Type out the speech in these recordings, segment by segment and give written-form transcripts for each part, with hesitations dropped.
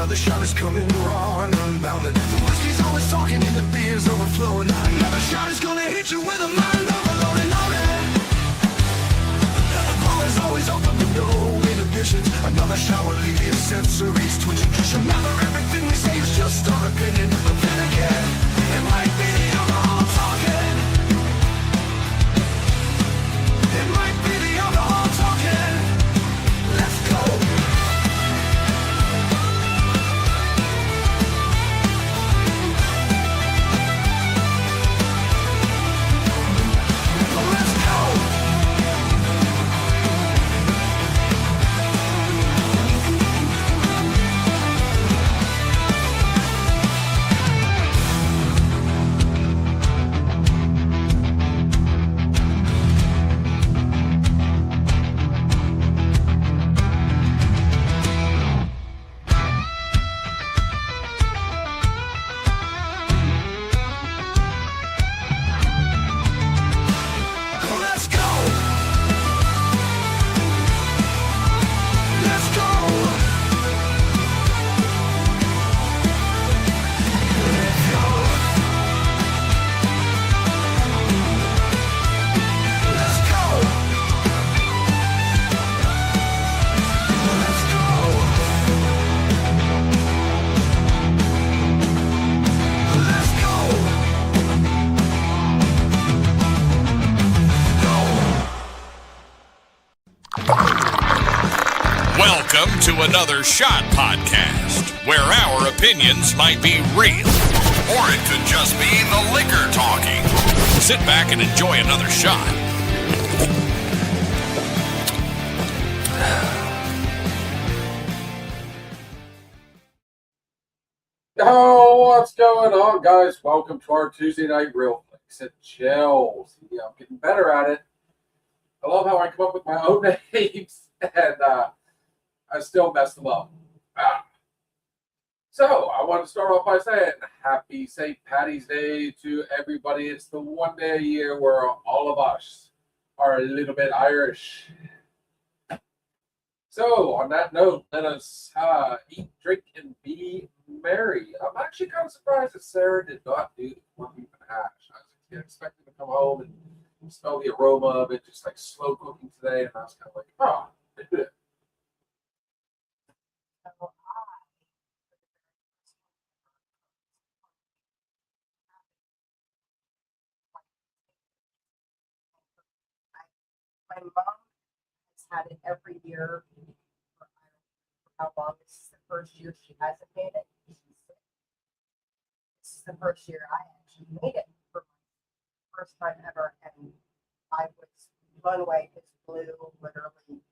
Another shot is coming raw and unbounded. The whiskey's always talking and the beer's overflowing. Another shot is gonna hit you with a mind overloaded. Another ball is always open with no inhibitions. Another shot will leave your sensories twitching. Cause remember, everything we say is just our opinion. But then again, it might be the alcohol talking. It might be the alcohol talking. Let's go. Welcome to another Shot Podcast, where our opinions might be real, or it could just be the liquor talking. Sit back and enjoy another shot. Oh, what's going on, guys? Welcome to our Tuesday Night Reel-Flix Chill. See, I'm getting better at it. I love how I come up with my own names, and I still mess them up. So, I want to start off by saying Happy St. Paddy's Day to everybody. It's the one day a year where all of us are a little bit Irish. So, on that note, let us eat, drink, and be merry. I'm actually kind of surprised that Sarah did not do the corned beef and hash. I was expecting to come home and smell the aroma of it, just like slow cooking today, and I was kind of like, oh, My mom has had it every year for how long. This is the first year she hasn't made it. She's sick. This is the first year I actually made it for my first time ever, and I was blown away because Blue literally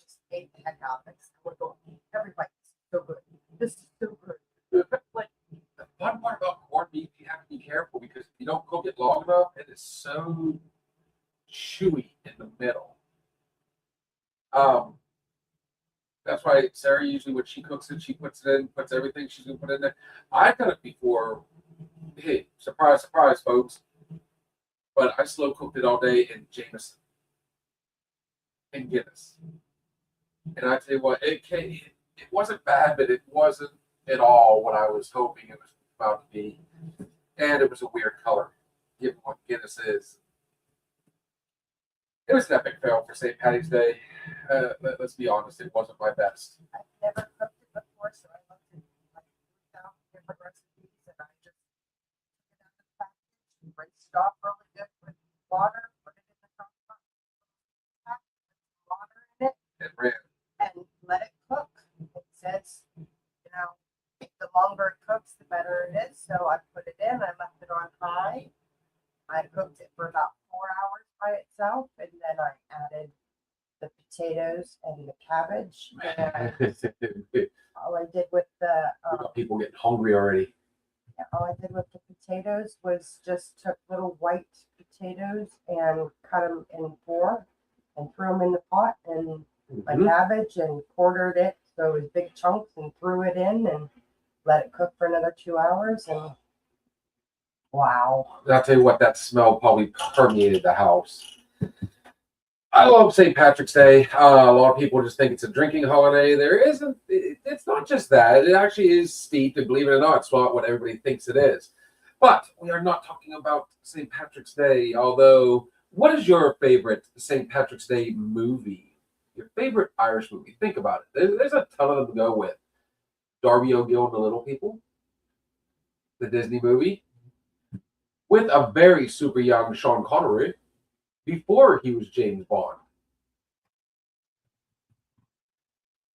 just ate the heck out of it. So we're going, everybody's so good. This is so good. Like, the fun part about corned beef, you have to be careful because if you don't cook it long enough, it is so chewy in the middle. That's why Sarah usually when she cooks it, she puts it in, puts everything she's gonna put in there. I've done it before. Hey, surprise, surprise, folks. But I slow cooked it all day in Jameson and Guinness. And I tell you what, it wasn't bad, but it wasn't at all what I was hoping it was about to be. And it was a weird color, given what Guinness is. It was an epic fail for St. Paddy's Day. Let's be honest, it wasn't my best. I've never cooked it before, so I looked at like 3,000 different recipes, and I just took it out of the package and rinsed it off really good with water, put it in the crock pot, put some water in it, It ran. and let it cook. It says, the longer it cooks, the better it is. So I put it in, I left it on high. I cooked it for about 4 hours by itself, and then I added the potatoes and the cabbage. And all I did with the People getting hungry already. the potatoes was just took little white potatoes and cut them in four and threw them in the pot, and my cabbage, and quartered it so it was big chunks, and threw it in and let it cook for another 2 hours. And wow. I'll tell you what, that smell probably permeated the house. I love St. Patrick's Day. A lot of people just think it's a drinking holiday. There isn't. it's not just that. It actually is steeped, and believe it or not, it's not what everybody thinks it is. But we are not talking about St. Patrick's Day, although what is your favorite St. Patrick's Day movie? Your favorite Irish movie? Think about it. There's a ton of them to go with. Darby O'Gill and the Little People, the Disney movie, with a very super young Sean Connery before he was James Bond.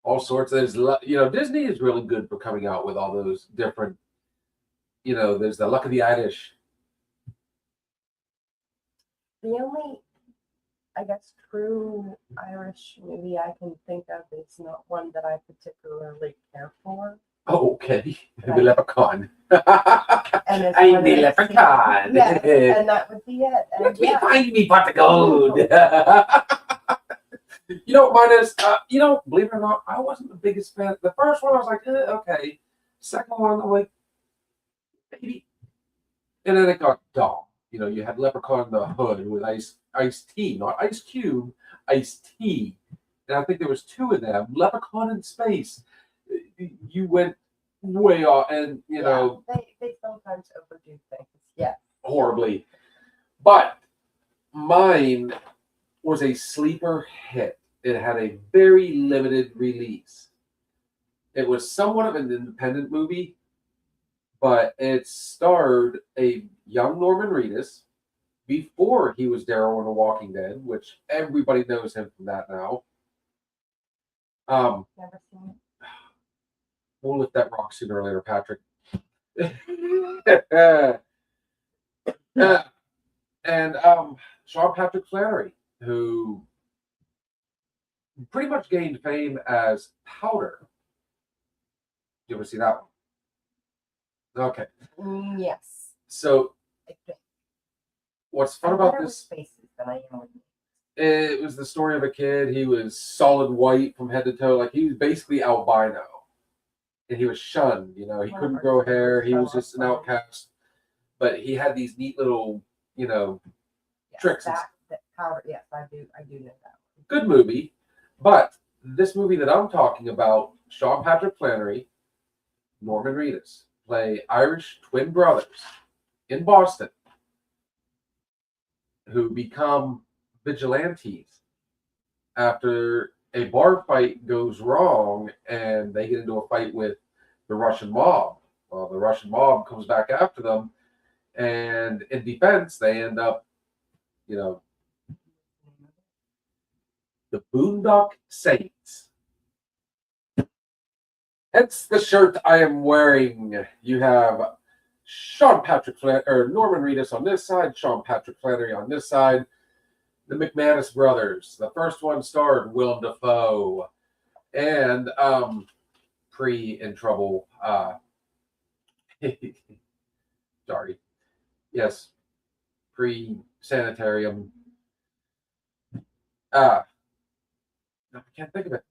All sorts. Disney is really good for coming out with all those different. There's the Luck of the Irish. The only, I guess, true Irish movie I can think of is not one that I particularly care for. Oh, okay. The Right. Leprechaun. And it's I'm one the of- Leprechaun. Yes, and that would be it. And Let me yeah, find me pot of gold. You know what mine is? Believe it or not, I wasn't the biggest fan. The first one, I was like, okay. Second one, I'm like, maybe. And then it got dumb. You had Leprechaun in the Hood with iced tea, not Ice Cube, iced tea. And I think there was two of them. Leprechaun in Space. You went way off, and they sometimes overdo things. Yeah, horribly. But mine was a sleeper hit. It had a very limited release. It was somewhat of an independent movie, but it starred a young Norman Reedus before he was Daryl in The Walking Dead, which everybody knows him from that now. never seen it. We'll lift that rock sooner or later, Patrick. And Sean Patrick Flannery, who pretty much gained fame as Powder. You ever see that one? Okay. Yes. So I think. what's fun I'm about better with this? faces than I am with names. It was the story of a kid. He was solid white from head to toe. Like, he was basically albino. And he was shunned. He couldn't grow hair. He was just an outcast. But he had these neat little, Yes, tricks. That Powder. Yes, I do know that. Good movie. But this movie that I'm talking about, Sean Patrick Flannery, Norman Reedus, play Irish twin brothers in Boston who become vigilantes after a bar fight goes wrong and they get into a fight with the Russian mob. Well, the Russian mob comes back after them, and in defense, they end up, the Boondock Saints. Hence the shirt I am wearing. You have Sean Patrick Norman Reedus on this side, Sean Patrick Flannery on this side. The McManus brothers. The first one starred Willem Dafoe and In Trouble. Sorry. Yes. Pre-sanitarium. I can't think of it.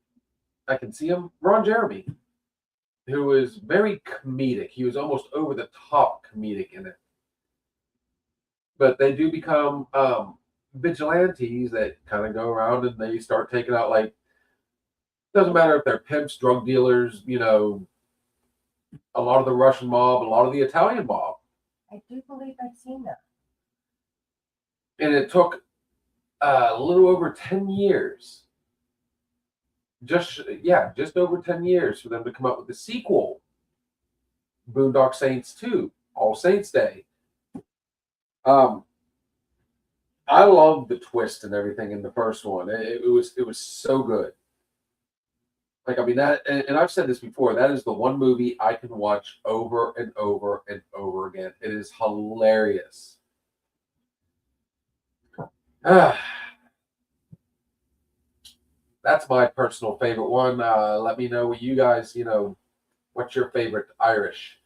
I can see him. Ron Jeremy, who is very comedic. He was almost over the top comedic in it. But they do become vigilantes that kind of go around and they start taking out, like, doesn't matter if they're pimps, drug dealers, a lot of the Russian mob, a lot of the Italian mob. I do believe I've seen that. And it took a little over 10 years. Just over 10 years for them to come up with the sequel, Boondock Saints 2, All Saints Day. I love the twist and everything in the first one. It was so good. Like, I mean, that, and I've said this before, that is the one movie I can watch over and over and over again. It is hilarious. That's my personal favorite one. Let me know what you guys, what's your favorite Irish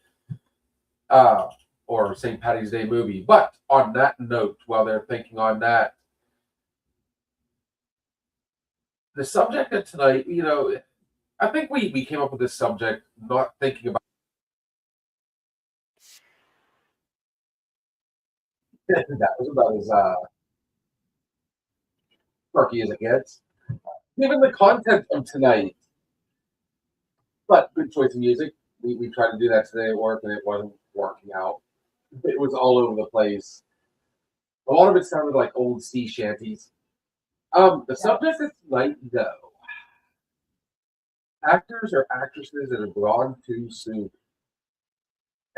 or St. Paddy's Day movie. But on that note, while they're thinking on that, the subject of tonight, I think we came up with this subject not thinking about that was about as quirky as it gets. Given the content of tonight, But good choice of music. We tried to do that today at work, and it wasn't working out. It was all over the place. A lot of it sounded like old sea shanties. The subject of tonight, though, actors or actresses that are gone too soon.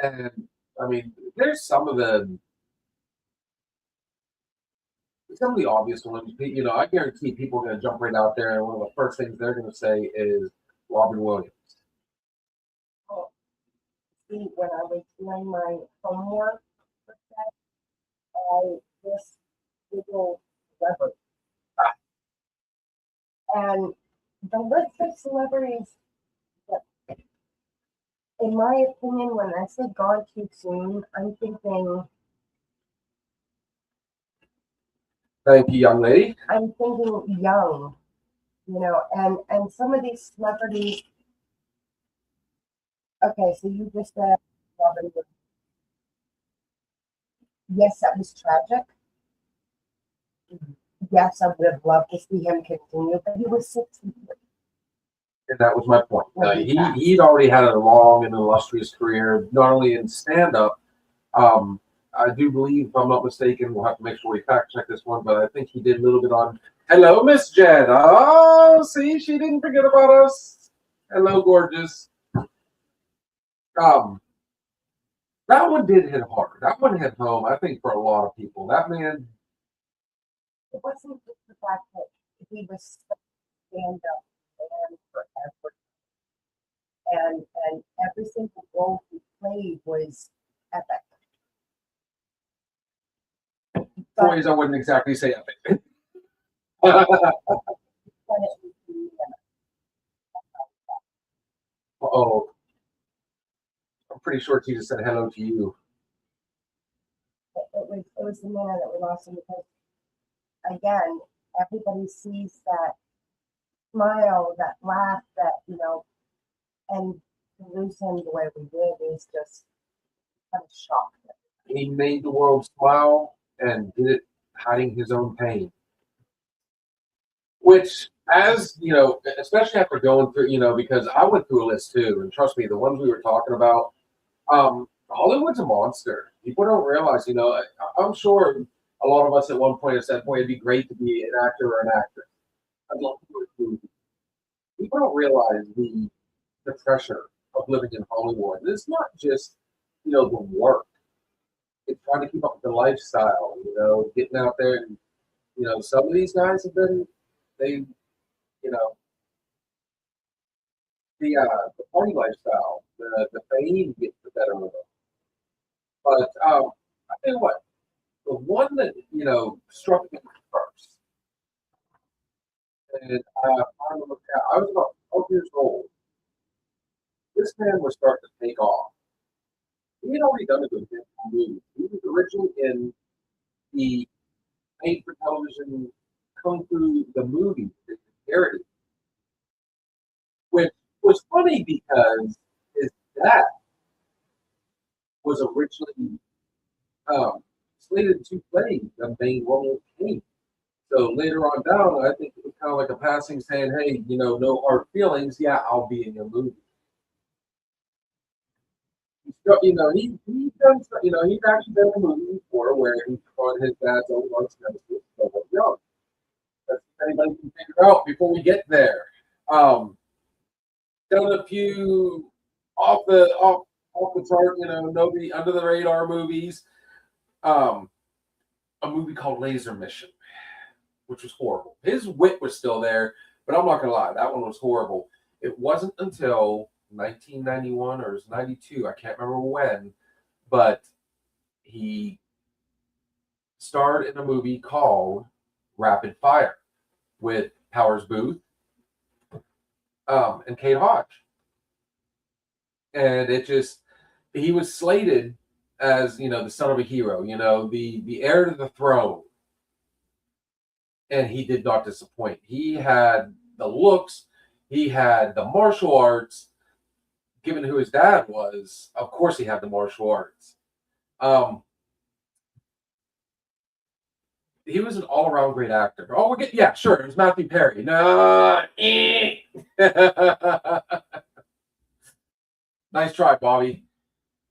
And I mean, there's some of the obvious ones. I guarantee people are going to jump right out there, and one of the first things they're going to say is Robin Williams. Oh, see, when I was doing my homework for that, I just Googled celebrities. And the list of celebrities, that, in my opinion, when I say gone too soon, I'm thinking Thank you, young lady. young, and some of these celebrities. Okay, so you just said Robin Williams. Yes, that was tragic. Yes, I would have loved to see him continue, but he was 63. And that was my point. When he passed. He'd already had a long and illustrious career, not only in stand-up. I do believe, if I'm not mistaken, we'll have to make sure we fact check this one, but I think he did a little bit on Hello, Miss Jen. Oh, see, she didn't forget about us. Hello, gorgeous. That one did hit hard. That one hit home, I think, for a lot of people. That man. It wasn't just the fact that he was stand-up man forever, and every single role he played was epic. Boys, I wouldn't exactly say epic. Oh, I'm pretty sure she just said hello to you. It was the man that we lost him because, again, everybody sees that smile, that laugh, and to lose him the way we did is just kind of shocking. He made the world smile and did it hiding his own pain. Which, as especially after going through, because I went through a list too, and trust me, the ones we were talking about, Hollywood's a monster. People don't realize, I'm sure a lot of us at one point have said, boy, it'd be great to be an actor or an actress. I'd love to do a movie. People don't realize the pressure of living in Hollywood. And it's not just, the work. It's trying to keep up with the lifestyle, getting out there and, some of these guys have been, the party lifestyle, the fame gets the better of them. But I tell you what, the one that struck me first, and I was about 12 years old. This man was starting to take off. He had already done a good bit of movies. He was originally in the made-for-television Kung Fu the movie, the Heritage, which was funny because his dad was originally slated to play the main role of King. So later on down, I think it was kind of like a passing saying, hey, no hard feelings. Yeah, I'll be in your movie. He's done, he's actually done a movie before where he's on his dad's own lunch nemesis, so young. That's if anybody can figure out before we get there. Done a few off the chart, nobody under the radar movies. A movie called Laser Mission, which was horrible. His wit was still there, but I'm not gonna lie, that one was horrible. It wasn't until 1991 or it was 92, I can't remember when, but he starred in a movie called Rapid Fire with Powers Booth and Kate Hodge. And he was slated as, the son of a hero, the heir to the throne. And he did not disappoint. He had the looks, he had the martial arts. Given who his dad was, of course he had the martial arts. He was an all-around great actor. Oh, yeah, sure, it was Matthew Perry. No, Nice try, Bobby.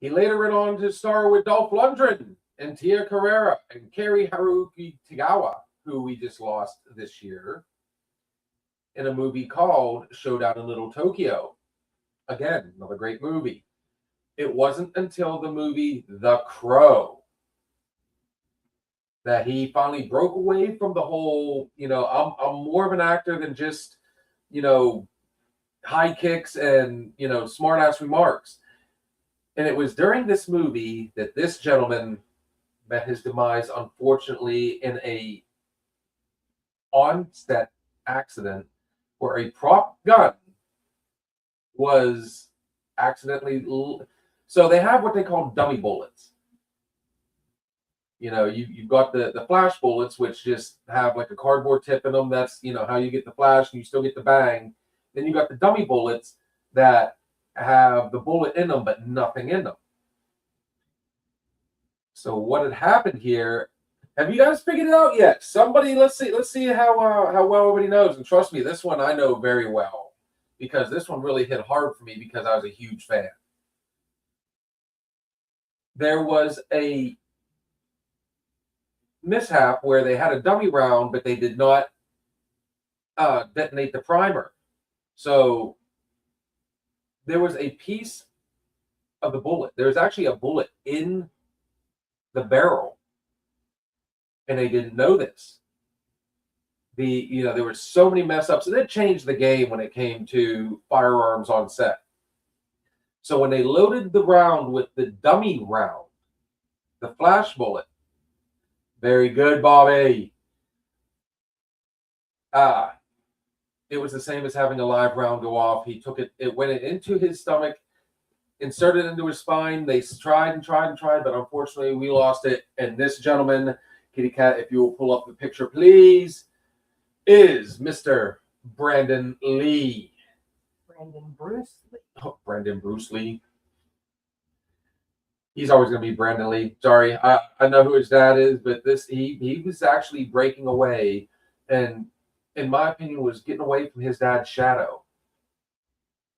He later went on to star with Dolph Lundgren and Tia Carrera and Kari Haruki Tagawa, who we just lost this year, in a movie called Showdown in Little Tokyo. Again, another great movie. It wasn't until the movie The Crow that he finally broke away from the whole, I'm more of an actor than just, high kicks and, smart ass remarks. And it was during this movie that this gentleman met his demise, unfortunately, in a on-set accident where a prop gun was accidentally. So they have what they call dummy bullets. You've got the flash bullets, which just have like a cardboard tip in them. That's, how you get the flash and you still get the bang. Then you got the dummy bullets that have the bullet in them, but nothing in them. So what had happened here? Have you guys figured it out yet? Somebody, let's see how well everybody knows. And trust me, this one I know very well because this one really hit hard for me because I was a huge fan. There was a mishap where they had a dummy round, but they did not detonate the primer. So there was a piece of the bullet. There was actually a bullet in the barrel, and they didn't know this. There were so many mess ups, and it changed the game when it came to firearms on set. So when they loaded the round with the dummy round, the flash bullet, very good, Bobby. It was the same as having a live round go off. He took it, it went into his stomach, inserted into his spine. They tried, but unfortunately we lost it. And this gentleman, Kitty Cat, if you will pull up the picture, please, is Mr. Brandon Lee. Brandon Bruce Lee. Oh, Brandon Bruce Lee. He's always going to be Brandon Lee. Sorry, I know who his dad is, but he was actually breaking away, and in my opinion, was getting away from his dad's shadow.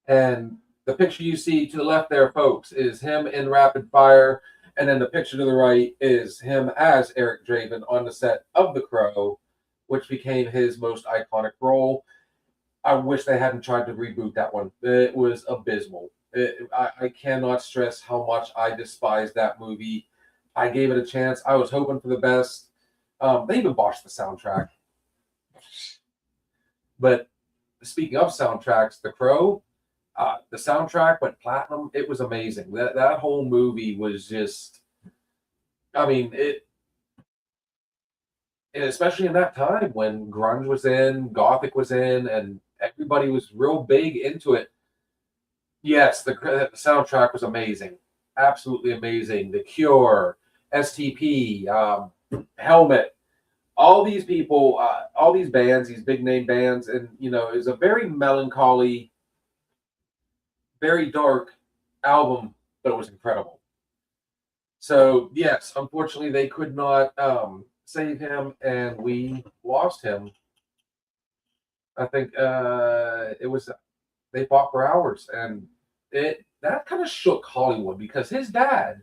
And the picture you see to the left there, folks, is him in Rapid Fire, and then the picture to the right is him as Eric Draven on the set of The Crow, which became his most iconic role. I wish they hadn't tried to reboot that one. It was abysmal. I cannot stress how much I despise that movie. I gave it a chance. I was hoping for the best. They even botched the soundtrack. But speaking of soundtracks, The Crow, the soundtrack went platinum. It was amazing. That whole movie was just, and especially in that time when grunge was in, gothic was in, and everybody was real big into it. Yes, the soundtrack was amazing. Absolutely amazing. The Cure, STP, Helmet, all these people, all these bands, these big name bands, and it was a very melancholy, very dark album, but it was incredible. So yes, unfortunately they could not save him, and we lost him. I think they fought for hours, and that kind of shook Hollywood because his dad,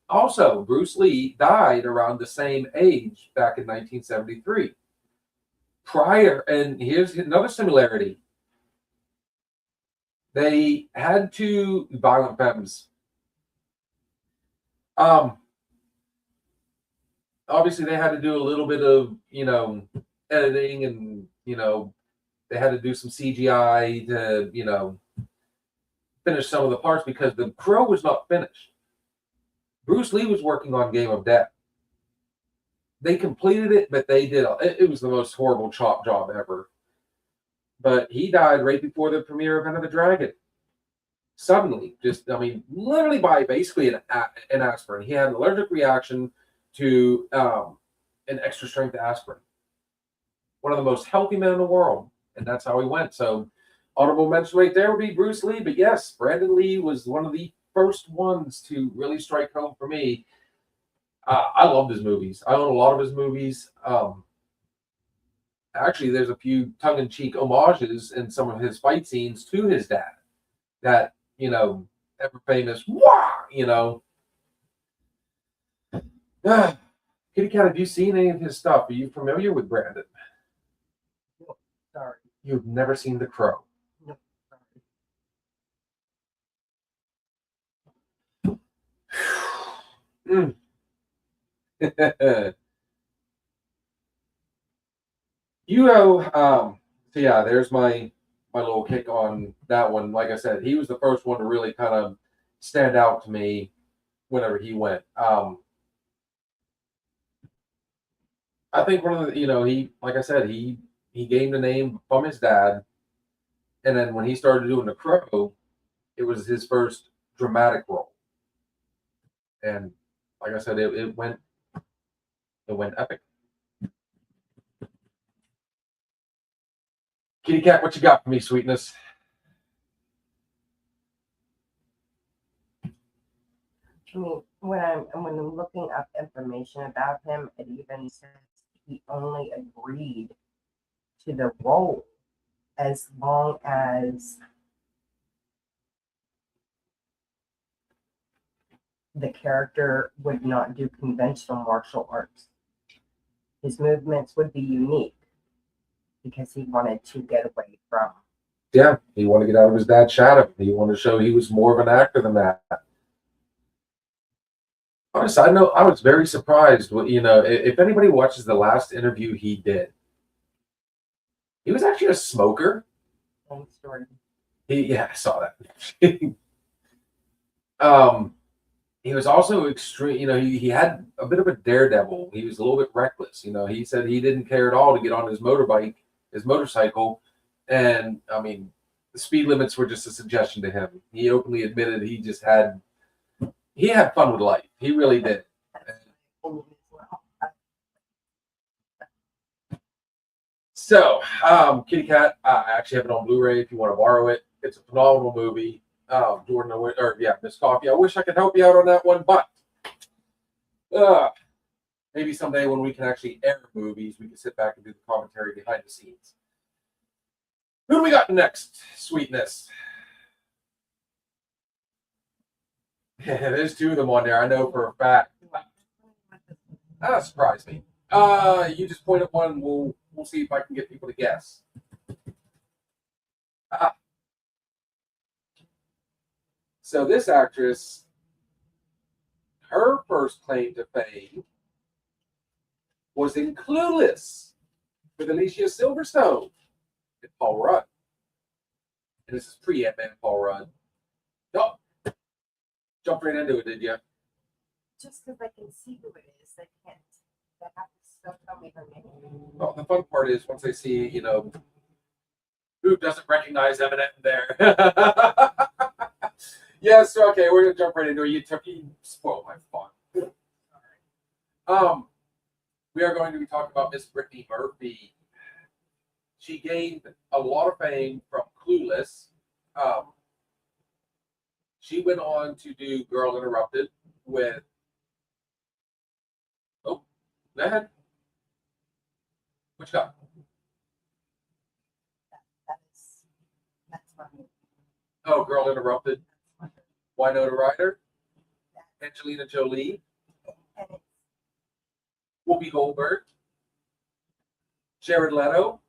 also Bruce Lee, died around the same age back in 1973. And here's another similarity. They had two Violent Femmes. Obviously they had to do a little bit of, editing, and, they had to do some CGI to, finish some of the parts because The Crow was not finished. Bruce Lee was working on Game of Death. They completed it, but it was the most horrible chop job ever. But he died right before the premiere of Enter the Dragon. Suddenly, literally by basically an aspirin. He had an allergic reaction to an extra strength aspirin. One of the most healthy men in the world. And that's how he went. So honorable mention right there would be Bruce Lee. But yes, Brandon Lee was one of the first ones to really strike home for me. I loved his movies. I own a lot of his movies. Actually, there's a few tongue-in-cheek homages in some of his fight scenes to his dad that, ever famous wah, you know. Kitty Cat, have you seen any of his stuff? Are you familiar with Brandon? Sorry. You've never seen The Crow. Nope. Sorry. You know, so yeah, there's my little kick on that one. Like I said, he was the first one to really kind of stand out to me whenever he went. I think one of the, you know, he, like I said, he gained a name from his dad, and then when he started doing The Crow, it was his first dramatic role, and like I said, it went epic. Kitty Cat, what you got for me, sweetness? I mean, when I'm looking up information about him, it even says he only agreed to the role as long as the character would not do conventional martial arts. His movements would be unique because he wanted to get away from. Yeah, he wanted to get out of his dad's shadow. He wanted to show he was more of an actor than that. On a side note, I was very surprised. You know, if anybody watches the last interview he did, he was actually a smoker. Long story. Yeah, I saw that. He was also extreme. You know, he had a bit of a daredevil. He was a little bit reckless. You know, he said he didn't care at all to get on his motorcycle, and I mean, the speed limits were just a suggestion to him. He openly admitted he had fun with life. He really did. So, Kitty Cat, I actually have it on Blu-ray if you want to borrow it. It's a phenomenal movie. Jordan, Miss Coffee. I wish I could help you out on that one, but maybe someday when we can actually air movies, we can sit back and do the commentary behind the scenes. Who do we got next, sweetness? Yeah, there's two of them on there. I know for a fact. That surprised me. You just point at one. We'll see if I can get people to guess. So this actress, her first claim to fame was in Clueless with Alicia Silverstone and Paul Rudd. And this is pre-Ant-Man Paul Rudd. Oh, jumped right into it, did you? Just because I can see who it is, they can't. They have to still tell me her name. Well, the fun part is once they see, you know, who doesn't recognize Eminem there. Yes, okay, we're gonna jump right into it. You spoiled my fun. We are going to be talking about Miss Brittany Murphy. She gained a lot of fame from Clueless. She went on to do Girl Interrupted with. Oh, go ahead. What you got? That's funny. Oh, Girl Interrupted. Winona Ryder, Angelina Jolie, And it's Whoopi Goldberg, Jared Leto.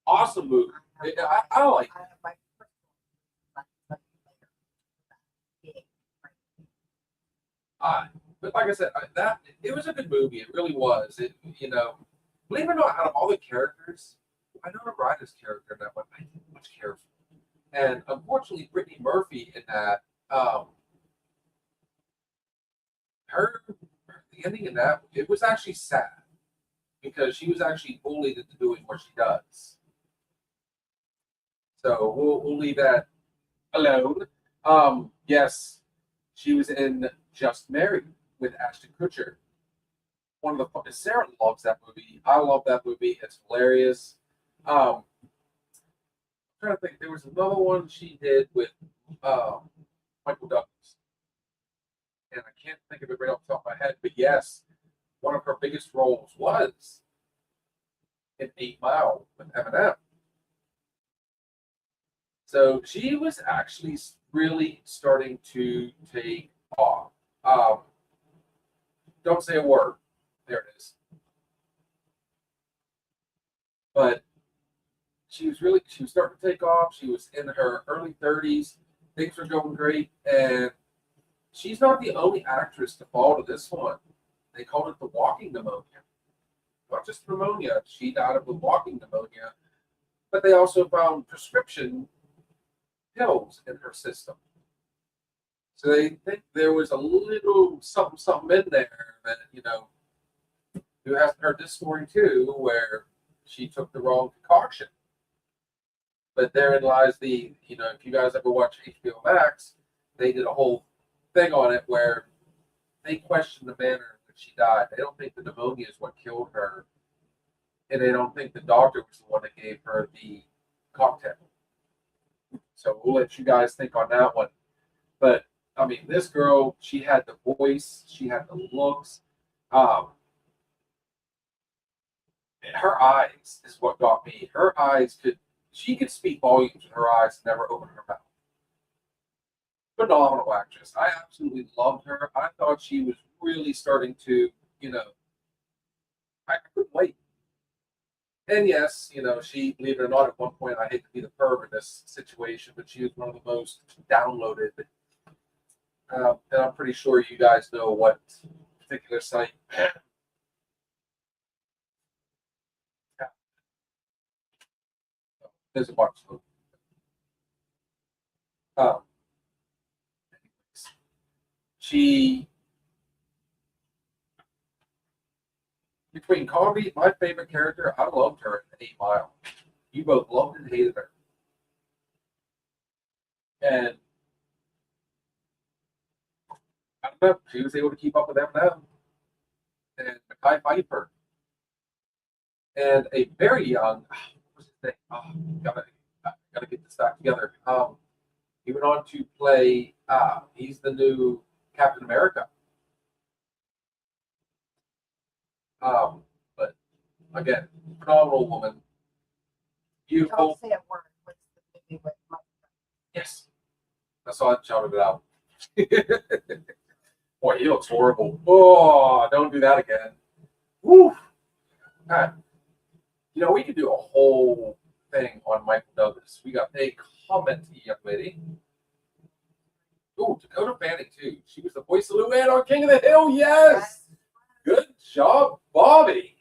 Awesome movie. I like it. my But like I said, that it was a good movie. It really was. It, you know, believe it or not, out of all the characters, Winona Ryder's character in that one, I didn't much care for. And unfortunately, Brittany Murphy in that, the ending in that, it was actually sad because she was actually bullied into doing what she does. So we'll leave that alone. Yes, she was in Just Married with Ashton Kutcher. One of the Sarah loves that movie. I love that movie. It's hilarious. I'm trying to think. There was another one she did with Michael Douglas, and I can't think of it right off the top of my head. But yes, one of her biggest roles was in 8 Mile with Eminem. So she was actually really starting to take off. Don't say a word. There it is. But she was starting to take off. She was in her early 30s. Things were going great. And she's not the only actress to fall to this one. They called it the walking pneumonia. Not just pneumonia. She died of the walking pneumonia. But they also found prescription pills in her system. So they think there was a little something in there that, who hasn't heard this story too, where she took the wrong concoction. But therein lies if you guys ever watch HBO Max, they did a whole thing on it where they questioned the manner in which she died. They don't think the pneumonia is what killed her. And they don't think the doctor was the one that gave her the cocktail. So we'll let you guys think on that one. But I mean, this girl, she had the voice, she had the looks. Her eyes is what got me. Her eyes she could speak volumes with her eyes and never open her mouth. Phenomenal actress. I absolutely loved her. I thought she was really starting to, I couldn't wait. And yes, she, believe it or not, at one point, I hate to be the perv in this situation, but she was one of the most downloaded. And I'm pretty sure you guys know what particular site. There's a bunch of them. She, between comedy, my favorite character, I loved her in 8 Mile. You both loved and hated her. And I don't know, she was able to keep up with Eminem and Mekhi Phifer. And a very young, what's his name? Oh, gotta get this back together. He went on to play, he's the new Captain America. But again, phenomenal woman. Beautiful. Don't say a word. What's the movie with Mike? Yes. That's all I shouted it out. Boy, he looks horrible. Oh, don't do that again. Woo. We could do a whole thing on Michael Douglas. We got a comment, young lady. Ooh, Dakota Fanning, too. She was the voice of Luann on King of the Hill. Yes. Good job, Bobby.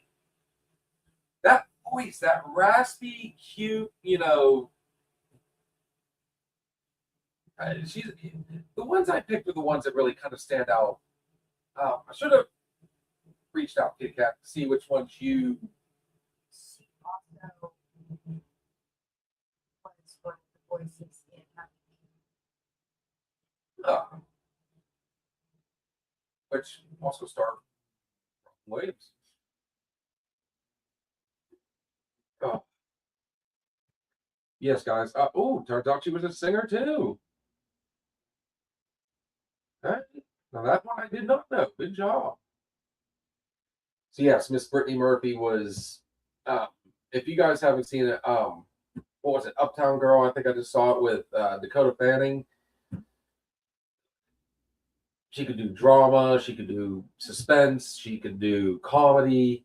That voice, that raspy, cute, she's the ones I picked are the ones that really kind of stand out. I should have reached out, Kit Kat, to see which ones you. She also was one of the voices in Which also starred Robin Williams. Oh. Yes, guys. Turns out she was a singer too. Okay. Now that one I did not know. Good job. So yes, Miss Brittany Murphy was. If you guys haven't seen it, what was it? Uptown Girl. I think I just saw it with Dakota Fanning. She could do drama. She could do suspense. She could do comedy.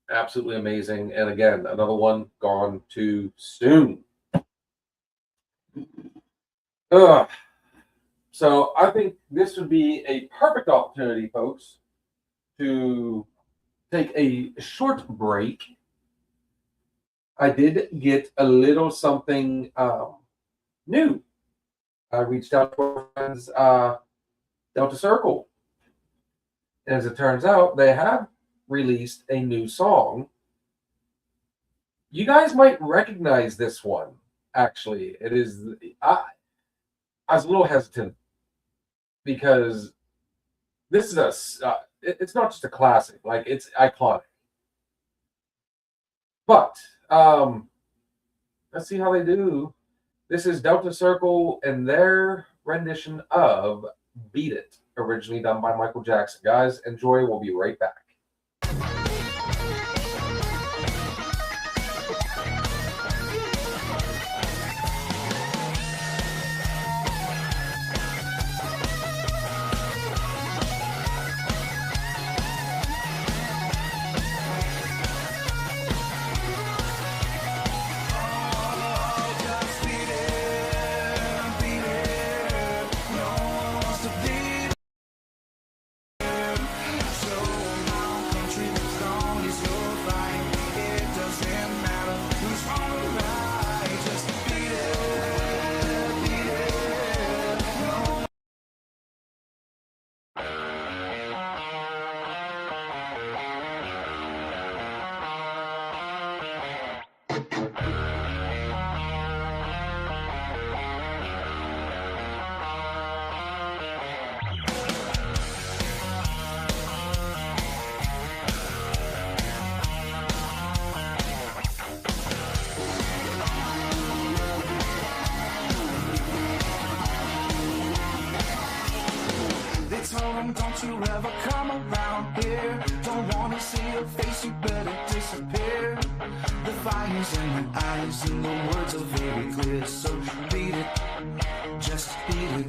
Absolutely amazing. And again, another one gone too soon. So I think this would be a perfect opportunity, folks, to take a short break. I did get a little something new. I reached out to our friends, Delta Circle. As it turns out, they have released a new song. You guys might recognize this one, actually. It is, I was a little hesitant because this is it's not just a classic, like it's iconic. But let's see how they do. This is Delta Circle and their rendition of Beat It, originally done by Michael Jackson. Guys, enjoy. We'll be right back. your face, you better disappear. The fire's in my eyes and the words are very clear. So beat it, just beat it.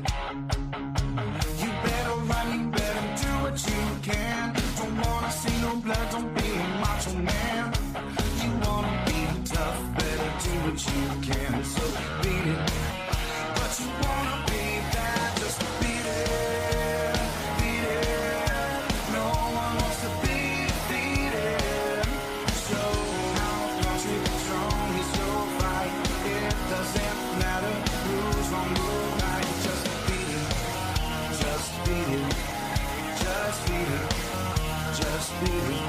You better run, you better do what you can. Don't wanna see no blood, don't be a macho man. You wanna be tough, better do what you can. So beat it, but you wanna be bad, just beat it, beat it. No one wants to be defeated. So how country strong is your fight. It doesn't matter who's wrong or right. Just beat it, just beat it, just beat it, just beat it.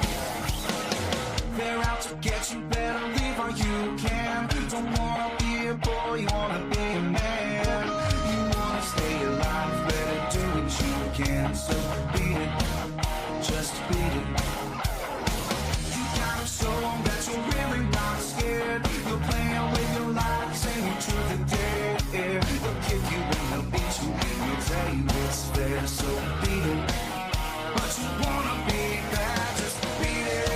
They're out to get you, better leave while you can. Don't wanna be a boy, you wanna be a man. You wanna stay alive, better do what you can. So beat it, just beat it. You gotta show them that you're really not scared. You're playing with your life, saying truth and dare. They'll kick you and they'll beat you, they'll tell you it's fair. So beat it, but you wanna be bad, just beat it.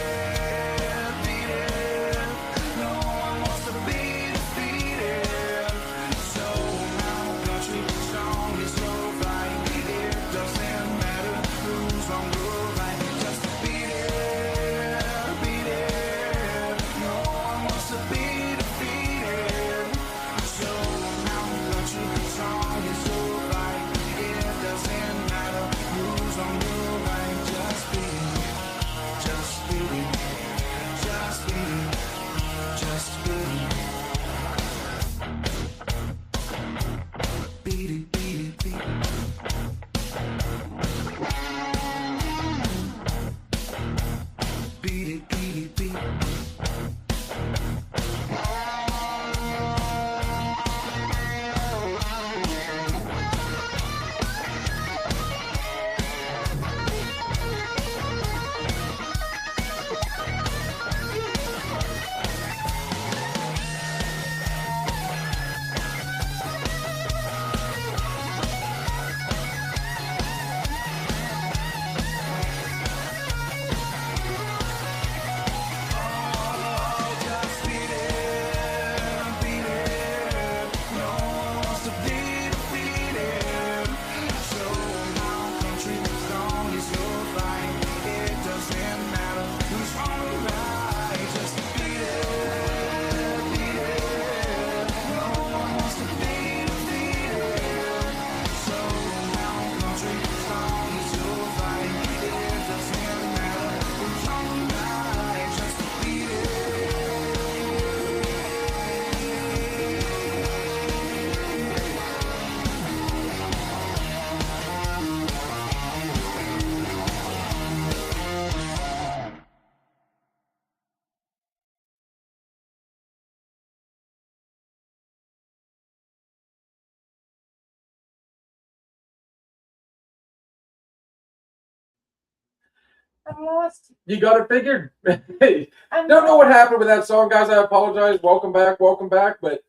I'm lost. You got it figured. Hey, I'm don't know what lost. happened with that song, guys. I apologize. Welcome back. But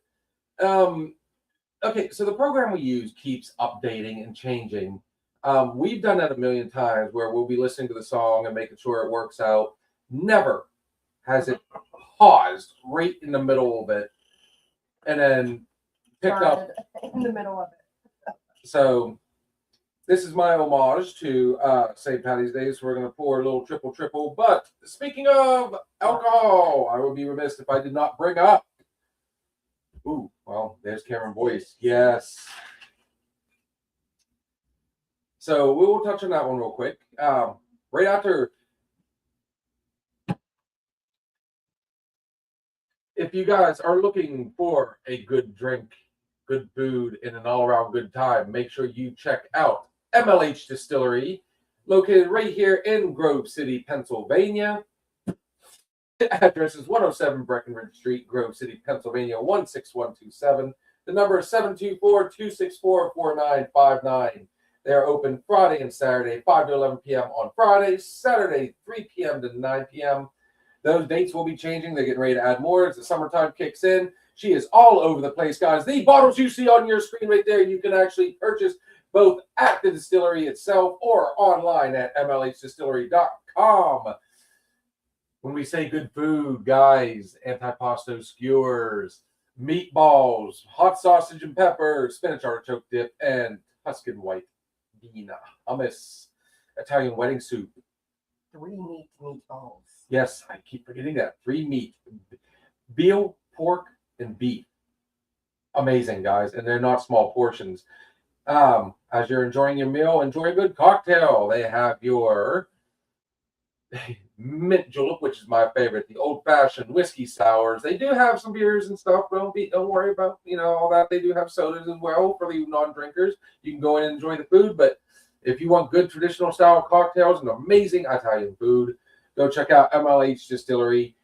okay, so the program we use keeps updating and changing. We've done that a million times where we'll be listening to the song and making sure it works out. Never has it paused right in the middle of it and then picked up. In the middle of it. So this is my homage to St. Patty's Day. So we're going to pour a little triple. But speaking of alcohol, I would be remiss if I did not bring up. Ooh, well, there's Cameron Boyce. Yes. So we will touch on that one real quick. Right after, if you guys are looking for a good drink, good food, and an all-around good time, make sure you check out MLH Distillery, located right here in Grove City, Pennsylvania. The address is 107 Breckenridge Street, Grove City, Pennsylvania, 16127. The number is 724-264-4959. They are open Friday and Saturday, 5 to 11 p.m. on Friday, Saturday, 3 p.m. to 9 p.m. Those dates will be changing. They're getting ready to add more as the summertime kicks in. She is all over the place, guys. The bottles you see on your screen right there, you can actually purchase both at the distillery itself or online at mlhdistillery.com. When we say good food, guys, antipasto skewers, meatballs, hot sausage and pepper, spinach artichoke dip, and Tuscan white bean hummus, Italian wedding soup. 3 meat meatballs. Yes, I keep forgetting that. 3 meat, veal, pork, and beef. Amazing, guys, and they're not small portions. As you're enjoying your meal, enjoy a good cocktail. They have your mint julep, which is my favorite, the old-fashioned whiskey sours. They do have some beers and stuff. Don't worry about all that. They do have sodas as well for the non-drinkers. You can go in and enjoy the food, but if you want good traditional style cocktails and amazing Italian food, go check out MLH Distillery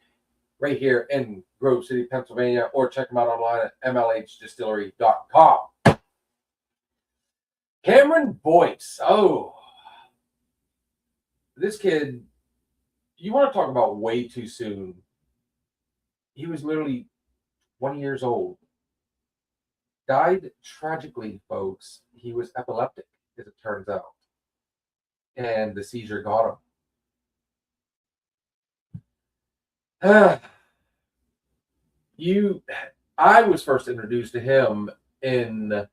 right here in Grove City, Pennsylvania, or check them out online at mlhdistillery.com. Cameron Boyce. Oh, this kid, you want to talk about way too soon. He was literally 20 years old. Died tragically, folks. He was epileptic, as it turns out. And the seizure got him. I was first introduced to him in the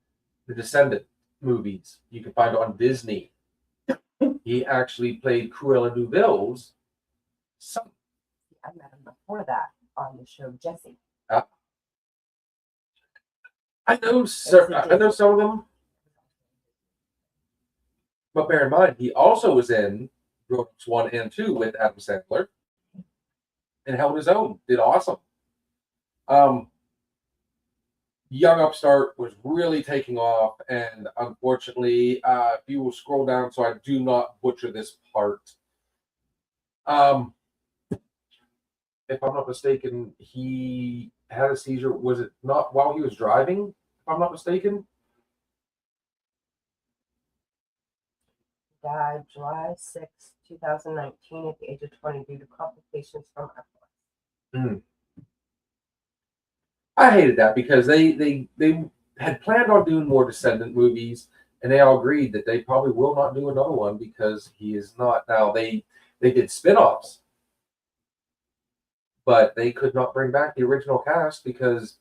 Descendant movies. You can find it on Disney. He actually played Cruella de Vil's son. I met him before that on the show Jesse. I know some of them, but bear in mind, he also was in Grown Ups 1 and 2 with Adam Sandler and held his own. Did awesome. Young Upstart was really taking off, and unfortunately, if you will scroll down so I do not butcher this part, if I'm not mistaken, he had a seizure. Was it not while he was driving, if I'm not mistaken? Died July 6, 2019 at the age of 20 due to complications from epilepsy. I hated that because they had planned on doing more Descendant movies, and they all agreed that they probably will not do another one because he is not. Now, they did spin-offs, but they could not bring back the original cast because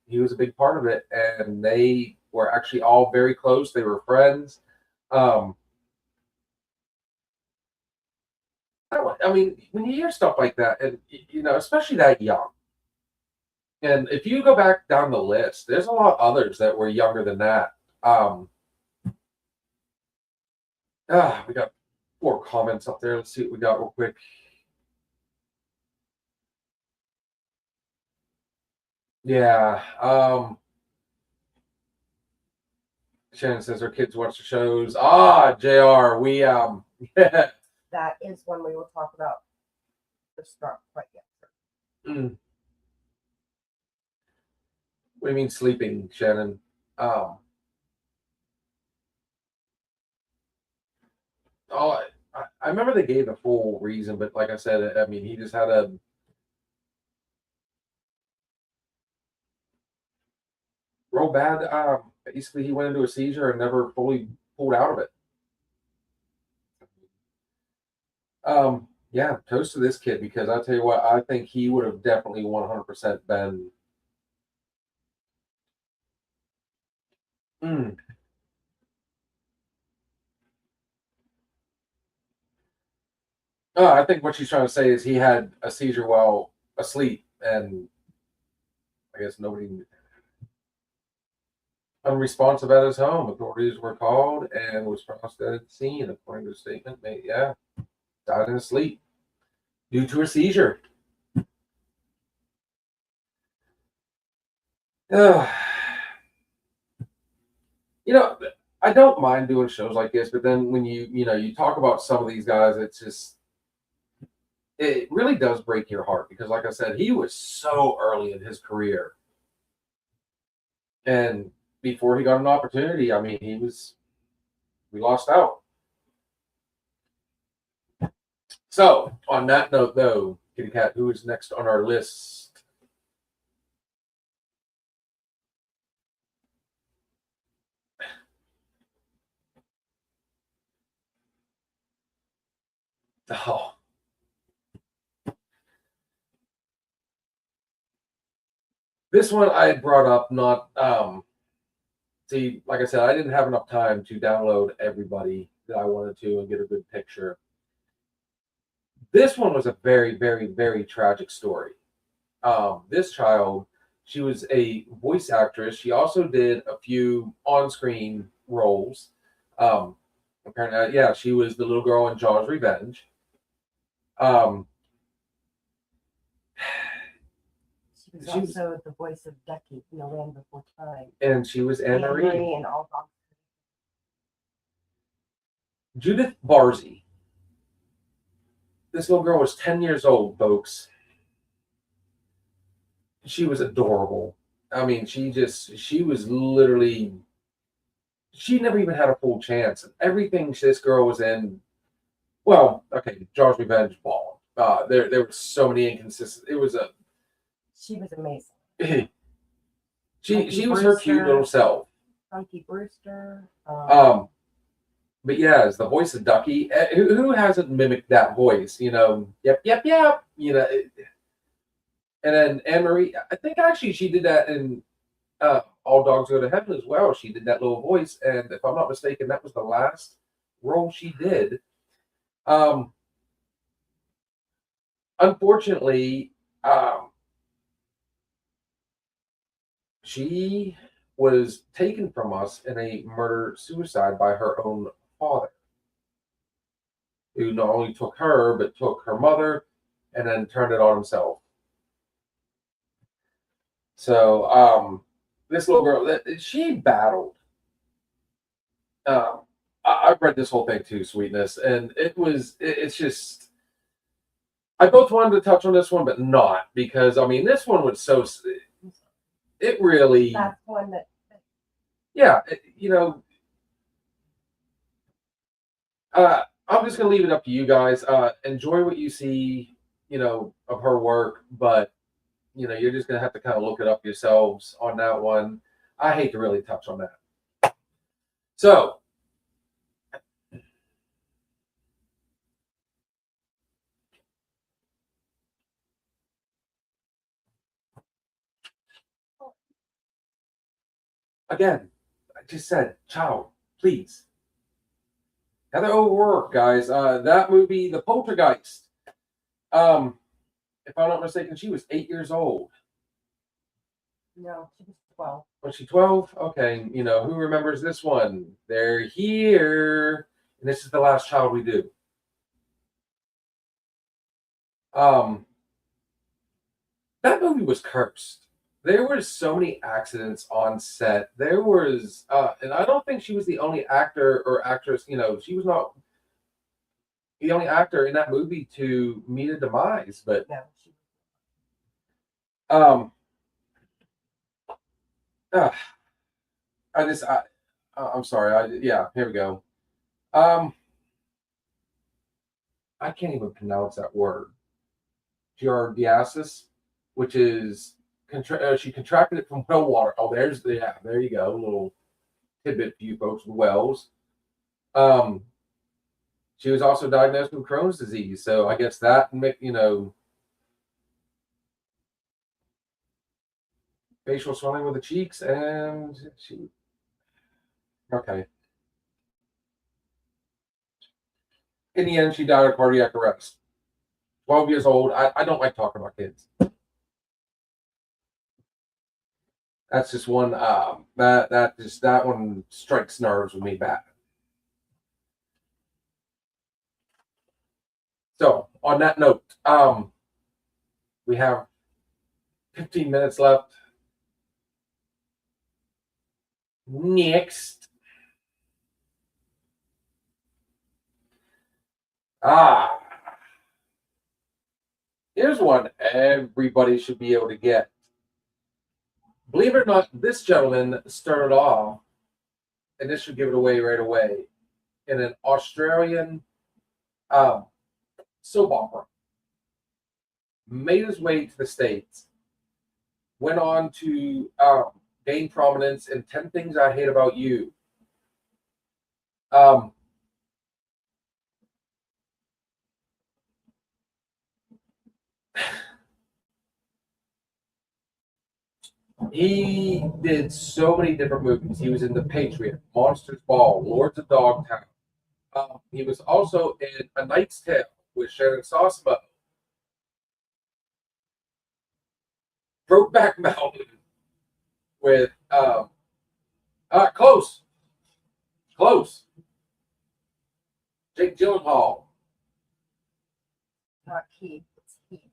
he was a big part of it, and they were actually all very close. They were friends. I mean, when you hear stuff like that, and especially that young, and if you go back down the list, there's a lot of others that were younger than that. We got 4 comments up there. Let's see what we got real quick. Yeah. Shannon says her kids watch the shows. JR, we That is one we will talk about. Just not quite yet. What do you mean sleeping, Shannon? I remember they gave the full reason, but like I said, I mean, he just had a real bad. Basically, he went into a seizure and never fully pulled out of it. Yeah, toast to this kid because I'll tell you what, I think he would have definitely 100% been. I think what she's trying to say is he had a seizure while asleep, and I guess nobody unresponsive at his home. Authorities were called and was pronounced dead at the scene, according to the statement. Died in his sleep due to a seizure. I don't mind doing shows like this, but then when you talk about some of these guys, it really does break your heart because, like I said, he was so early in his career, and before he got an opportunity, I mean, we lost out. So, on that note, though, Kitty Cat, who is next on our list? Oh, This one I had brought up, not see, like I said, I didn't have enough time to download everybody that I wanted to and get a good picture. This one was a very, very, very tragic story. This child, she was a voice actress. She also did a few on-screen roles. Apparently, yeah, she was the little girl in Jaws Revenge. Um, She was she was- also the voice of Ducky in The Land Before Time. and she was Anne Marie. And all dogs. Judith Barzy. This little girl was 10 years old, folks. She was adorable. I mean, she was literally, she never even had a full chance. Everything this girl was in, well, okay, Jaws Revenge ball. There were so many inconsistencies. It was She was amazing. she was her cute little self. Funky Brewster. But yeah, as the voice of Ducky, who hasn't mimicked that voice? You know, yep, yep, yep. You know, and then Anne Marie, I think actually she did that in All Dogs Go to Heaven as well. She did that little voice, and if I'm not mistaken, that was the last role she did. Unfortunately, she was taken from us in a murder-suicide by her own father, who not only took her, but took her mother and then turned it on himself. So this little girl, she battled. I've read this whole thing too, Sweetness, and it's just, I both wanted to touch on this one, but not, because I mean, this one was so, it really, That's one that. yeah, you know, I'm just gonna leave it up to you guys. Enjoy what you see, you know, of her work, but you know, you're just gonna have to kind of look it up yourselves on that one. I hate to really touch on that. So, again, I just said, child, please. Heather O'Rourke, guys. That movie, The Poltergeist. If I'm not mistaken, she was 8 years old. No, she was 12. Was she 12? Okay, you know, who remembers this one? They're here. And this is the last child we do. That movie was cursed. There were so many accidents on set. There was, and I don't think she was the only actor or actress, you know, she was not the only actor in that movie to meet a demise, but No, she um I'm sorry. Yeah, here we go. I can't even pronounce that word. Giardiasis, which is she contracted it from well water. Oh, there you go. A little tidbit for you folks with wells. She was also diagnosed with Crohn's disease, so I guess that, you know, facial swelling with the cheeks, and she, okay. In the end, she died of cardiac arrest. 12 years old. I don't like talking about kids. That's just one that one strikes nerves with me bad. So on that note, we have 15 minutes left. Next. Here's one everybody should be able to get. Believe it or not, this gentleman started off, and this should give it away right away, in an Australian soap opera. Made his way to the States. Went on to gain prominence in 10 Things I Hate About You. He did so many different movies. He was in The Patriot, Monsters Ball, Lords of Dogtown. He was also in A Knight's Tale with Sharon Sosimo, Brokeback Mountain with close, Jake Gyllenhaal. Not Keith, it's Heath.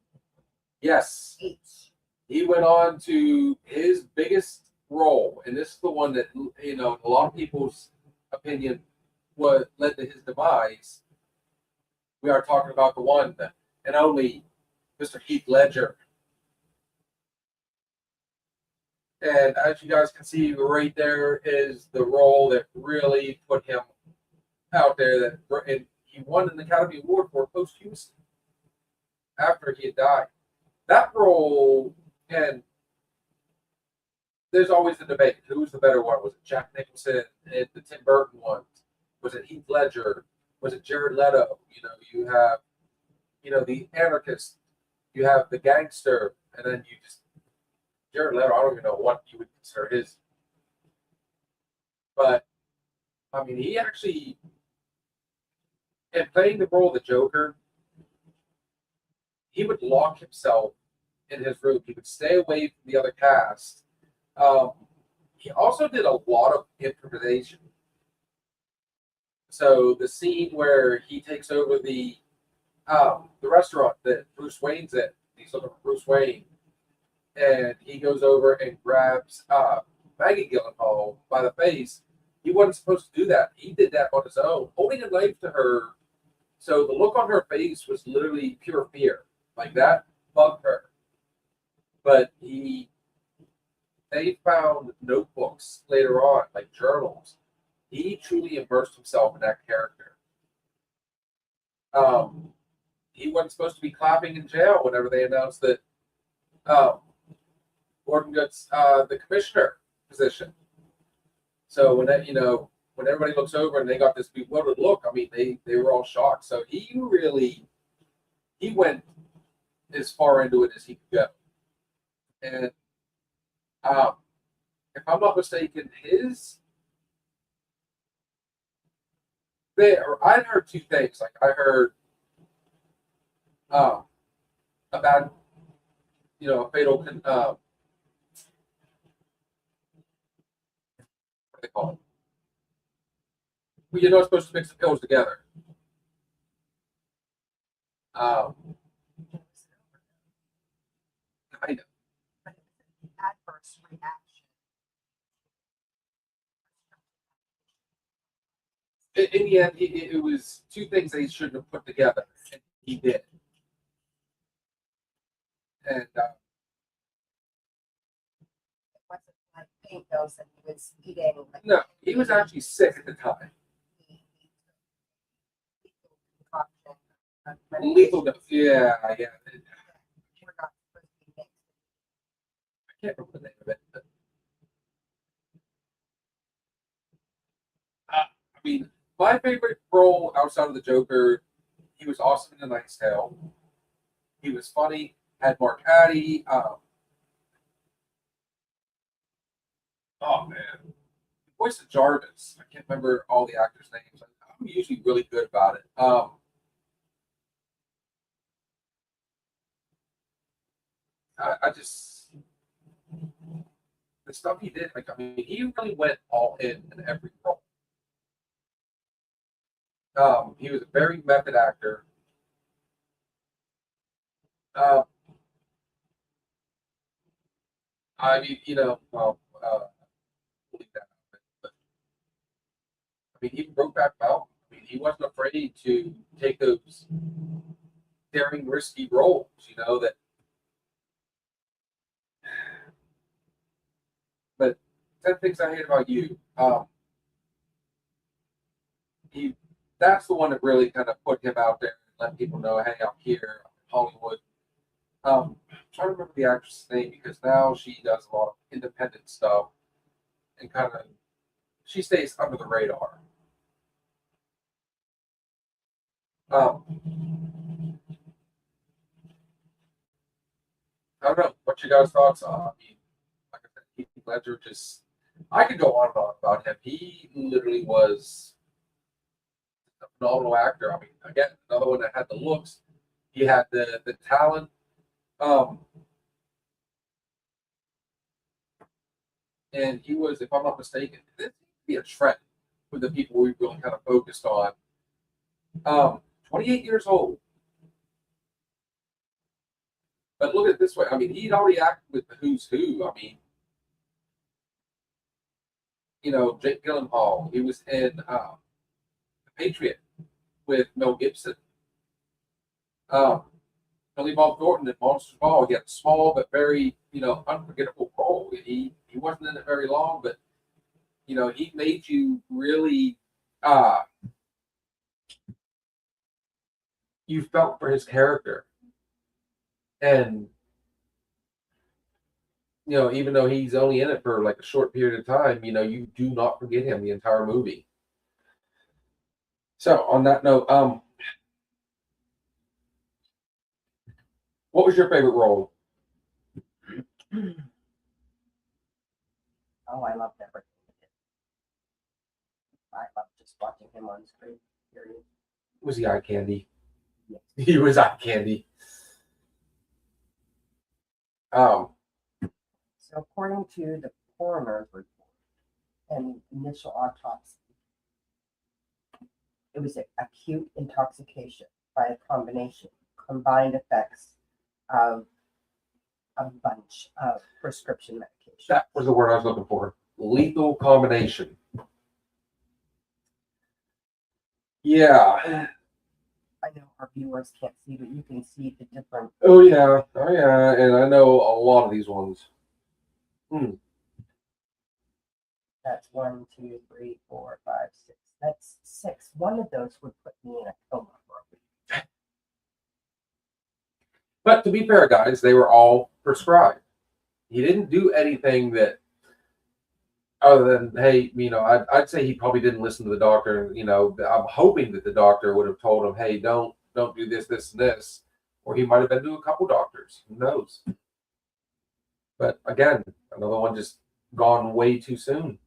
Yes, H. he went on to his biggest role, and this is the one that in a lot of people's opinion what led to his demise. We are talking about the one and only Mr. Heath Ledger. And as you guys can see right there is the role that really put him out there. And he won an Academy Award for posthumously after he had died. That role, and there's always the debate: who was the better one? Was it Jack Nicholson and the Tim Burton ones? Was it Heath Ledger? Was it Jared Leto? You have, the anarchist. You have the gangster, and then you just Jared Leto. I don't even know what you would consider his, but I mean, he actually, in playing the role of the Joker, he would lock himself in his room. He would stay away from the other cast. He also did a lot of improvisation. So the scene where he takes over the restaurant that Bruce Wayne's in, he's looking for Bruce Wayne, and he goes over and grabs Maggie Gyllenhaal by the face. He wasn't supposed to do that. He did that on his own, holding a knife to her. So the look on her face was literally pure fear. Like that bugged her. But they found notebooks later on, like journals. He truly immersed himself in that character. He wasn't supposed to be clapping in jail whenever they announced that Gordon gets the commissioner position. So when everybody looks over and they got this bewildered look, I mean, they were all shocked. So he went as far into it as he could go. And if I'm not mistaken, I'd heard two things. Like I heard about a fatal what do they call it? Well, you're not supposed to mix the pills together. Kind of. Adverse reaction. In the end, it was two things they shouldn't have put together, and he did. And It wasn't like paint those that he was eating. Like, no, he was actually sick at the time. Lethal dose. Yeah. We're not supposed to be mixed. I can't remember the name of it. But, I mean, my favorite role outside of the Joker, he was awesome in The Knight's Tale. He was funny. Had Mark Addy. Oh man, the voice of Jarvis. I can't remember all the actors' names. I'm usually really good about it. I just the stuff he did. Like I mean, he really went all in every role. He was a very method actor. I mean, leave that out. But I mean, even Brokeback Mountain. I mean, he wasn't afraid to take those daring, risky roles. That. But 10 things I hate about you. That's the one that really kind of put him out there and let people know, hey, I'm here, I'm in Hollywood. I'm trying to remember the actress' name because now she does a lot of independent stuff and kind of she stays under the radar. I don't know what you guys' thoughts are. I mean, like I said, Ledger just, I could go on and on about him. He literally was a phenomenal actor. I mean, again, another one that had the looks, he had the talent. And he was, if I'm not mistaken, this seems to be a trend with the people we've really kind of focused on. 28 years old. But look at it this way. I mean, he'd already acted with the Who's Who. I mean, you know, Jake Gyllenhaal. He was in The Patriot with Mel Gibson. Billy Bob Thornton in Monsters Ball. He had a small but very, you know, unforgettable role. He wasn't in it very long, but you know, he made you really you felt for his character. And you know, even though he's only in it for like a short period of time, you know, you do not forget him the entire movie. So on that note, what was your favorite role? Oh, I loved everything he did. I loved just watching him on screen. Period. Was he eye candy? Yes. He was eye candy. So according to the coroner's report and initial autopsy, it was an acute intoxication by a combined effects of a bunch of prescription medication. That was the word I was looking for. Lethal combination. Yeah. I know our viewers can't see, but you can see the different. Oh yeah. Oh yeah. And I know a lot of these ones. That's 1, 2, 3, 4, 5, 6. That's 6. One of those would put me in a coma for a week. But to be fair, guys, they were all prescribed. He didn't do anything that, other than, hey, you know, I'd say he probably didn't listen to the doctor. You know, I'm hoping that the doctor would have told him, hey, don't do this, this, and this. Or he might have been to a couple doctors. Who knows? But again, another one just gone way too soon.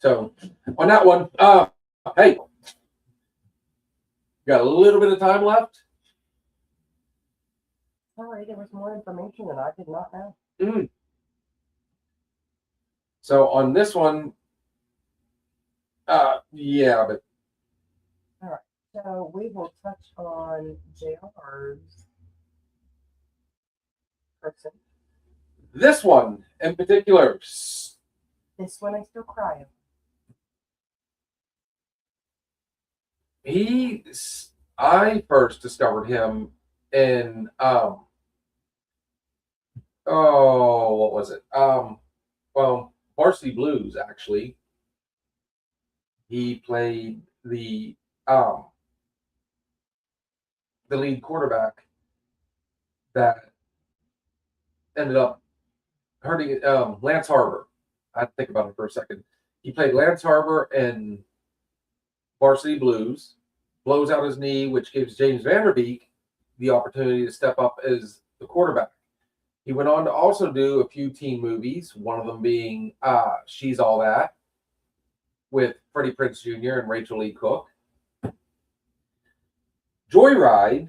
So on that one, hey, got a little bit of time left. Sorry, there was more information and I did not know. So on this one, yeah, but All right, so we will touch on JR's person. this one in particular, This one I still cry over. I first discovered him in what was it? Well, Varsity Blues, actually. He played the lead quarterback that ended up hurting Lance Harbor. I had to think about it for a second. He played Lance Harbor in Varsity Blues, blows out his knee, which gives James Vanderbeek the opportunity to step up as the quarterback. He went on to also do a few teen movies, one of them being She's All That with Freddie Prinze Jr. and Rachel Lee Cook. Joyride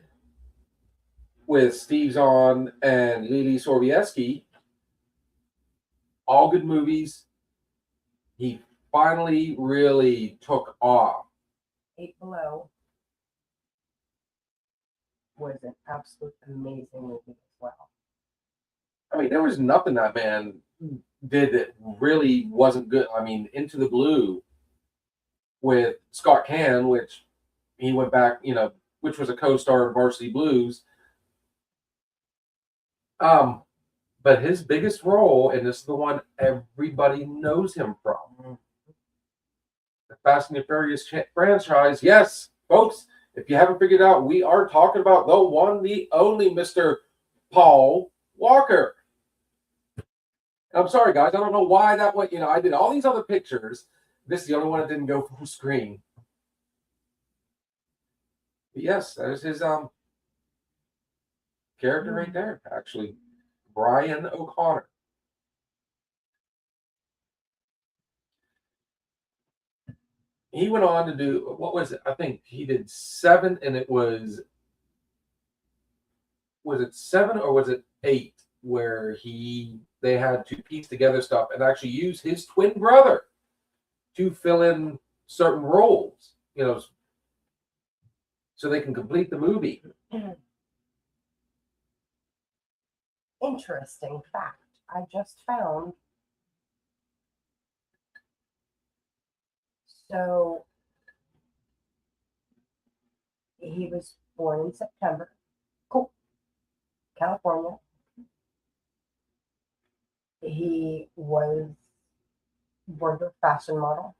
with Steve Zahn and Lily Sobieski. All good movies. He finally really took off. 8 Below was an absolute amazing movie as well. I mean, there was nothing that man did that really wasn't good. I mean, Into the Blue with Scott Caan, which he went back, you know, which was a co-star of Varsity Blues. But his biggest role, and this is the one everybody knows him from, the Fast and the Furious franchise. Yes, folks, if you haven't figured out, we are talking about the one, the only Mr. Paul Walker. I'm sorry, guys. I don't know why that went. You know, I did all these other pictures. This is the only one that didn't go full screen. But yes, that is his character right there, actually. Brian O'Connor. He went on to do, what was it? I think he did 7, and it was it 7 or was it 8 where they had to piece together stuff and actually use his twin brother to fill in certain roles, so they can complete the movie. Interesting fact. I just found. So he was born in September. Cool. California. He was born a fashion model.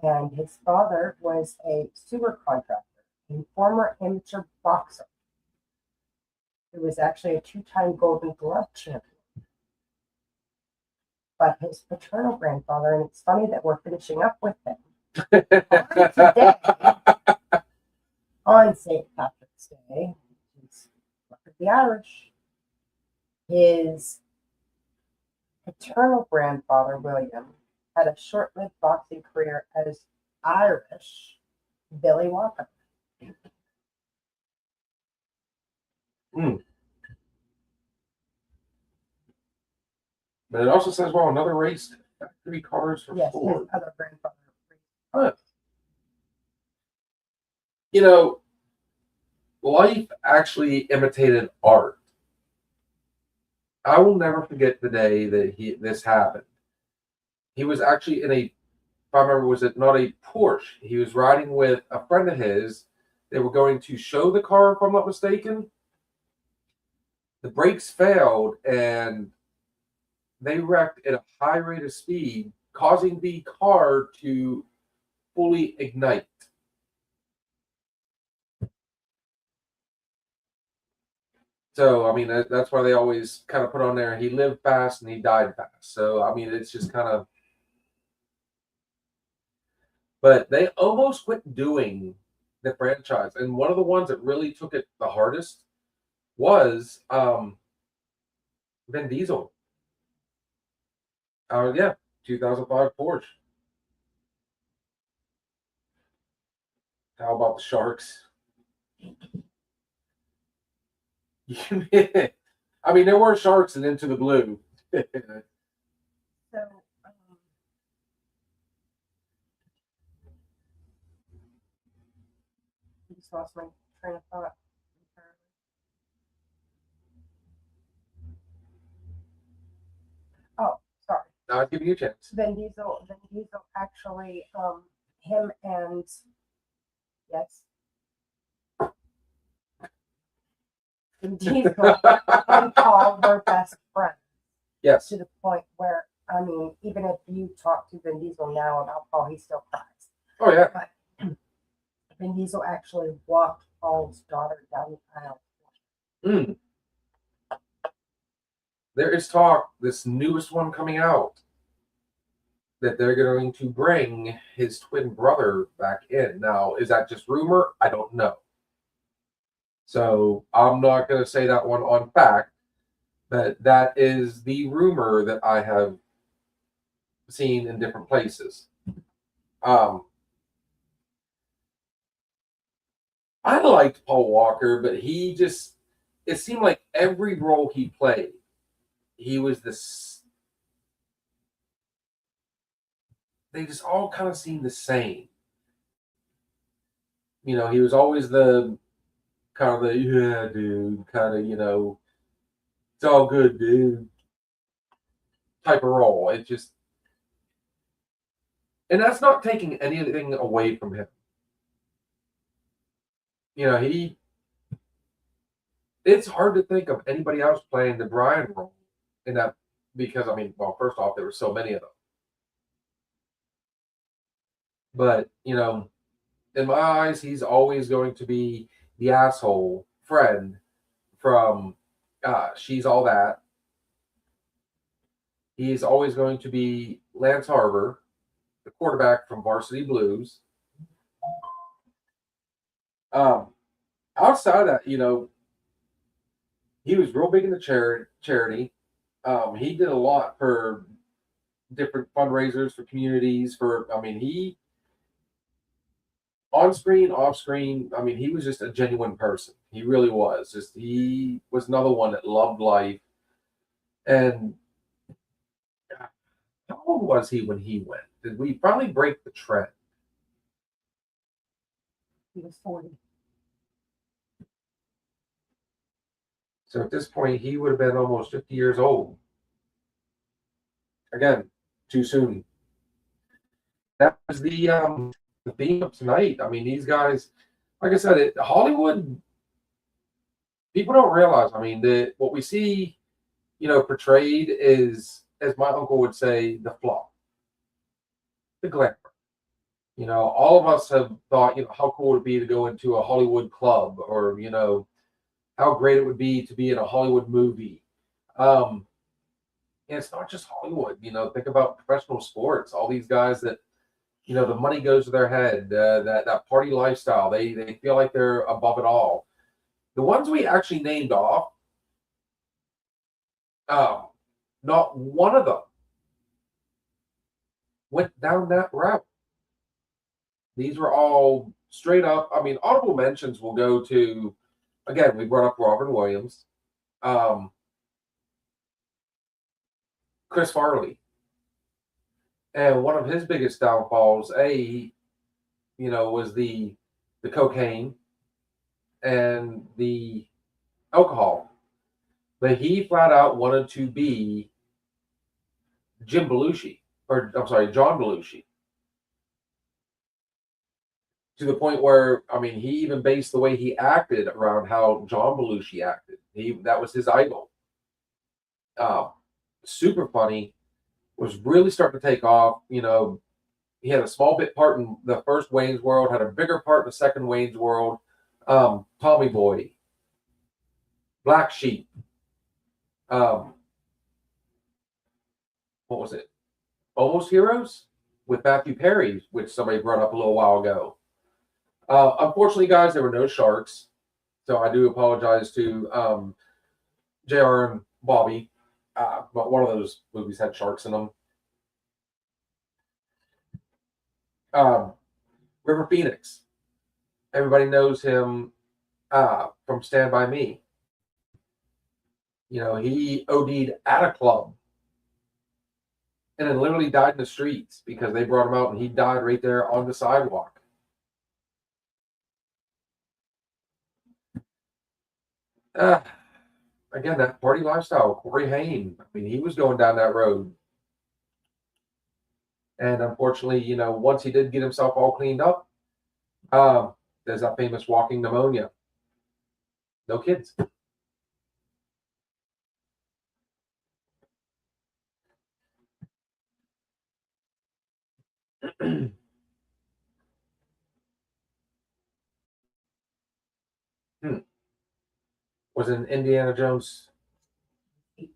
And his father was a sewer contractor and former amateur boxer. He was actually a 2-time Golden Glove champion. But his paternal grandfather, and it's funny that we're finishing up with him, on today, on St. Patrick's Day, luck of the Irish, his paternal grandfather, William, had a short-lived boxing career as Irish Billy Walker. But it also says, well, another race, 3 cars for Yes, Ford. his other grandfather. Huh. Life actually imitated art. I will never forget the day that this happened. He was actually in if I remember, was it not a Porsche? He was riding with a friend of his. They were going to show the car, if I'm not mistaken. The brakes failed, and they wrecked at a high rate of speed, causing the car to fully ignite. So, I mean, that's why they always kind of put on there, he lived fast and he died fast. So, I mean, it's just kind of... But they almost quit doing the franchise. And one of the ones that really took it the hardest was Vin Diesel. Yeah, 2005 Porsche. How about the Sharks? I mean, there were sharks in Into the Blue. So, I just lost my train of thought. Oh, sorry. I'll give you a chance. Vin Diesel actually, him and, yes. Vin Diesel and Paul were best friends. Yes. To the point where, I mean, even if you talk to Vin Diesel now about Paul, he still cries. Oh, yeah. But Vin Diesel actually walked Paul's daughter down the aisle. There is talk, this newest one coming out, that they're going to bring his twin brother back in. Now, is that just rumor? I don't know. So I'm not going to say that one on fact, but that is the rumor that I have seen in different places. I liked Paul Walker, but it seemed like every role he played, he was this... They just all kind of seemed the same. He was always the kind of the, yeah, dude, kind of, it's all good, dude, type of role. It just... And that's not taking anything away from him. It's hard to think of anybody else playing the Brian role in that, because, I mean, well, first off, there were so many of them. But, in my eyes, he's always going to be the asshole friend from She's All That. He's always going to be Lance Harbor, the quarterback from Varsity Blues. Outside of that, he was real big into charity. He did a lot for different fundraisers for communities. He on screen, off screen. He was just a genuine person. He really was. He was another one that loved life. And how old was he when he went? Did we finally break the trend? He was 40. So at this point, he would have been almost 50 years old. Again, too soon. That was the theme of tonight. These guys, like I said, Hollywood. People don't realize. That what we see, portrayed is, as my uncle would say, the flaw, the glamour. All of us have thought, how cool would it be to go into a Hollywood club, or how great it would be to be in a Hollywood movie. And it's not just Hollywood. Think about professional sports. All these guys that, the money goes to their head. That party lifestyle. They feel like they're above it all. The ones we actually named off, not one of them went down that route. These were all straight up. Honorable mentions will go to, again, we brought up Robin Williams, Chris Farley. And one of his biggest downfalls, was the cocaine and the alcohol. But he flat out wanted to be John Belushi. To the point where, he even based the way he acted around how John Belushi acted. That was his idol. Super funny. Was really starting to take off. He had a small bit part in the first Wayne's World, had a bigger part in the second Wayne's World. Tommy Boy, Black Sheep. What was it? Almost Heroes with Matthew Perry, which somebody brought up a little while ago. Unfortunately, guys, there were no sharks, so I do apologize to JR and Bobby. But one of those movies had sharks in them. River Phoenix. Everybody knows him from Stand By Me. He OD'd at a club and then literally died in the streets because they brought him out and he died right there on the sidewalk. Again, that party lifestyle, Corey Haim. He was going down that road. And unfortunately, once he did get himself all cleaned up, there's that famous walking pneumonia. No kids. Was in Indiana Jones 18.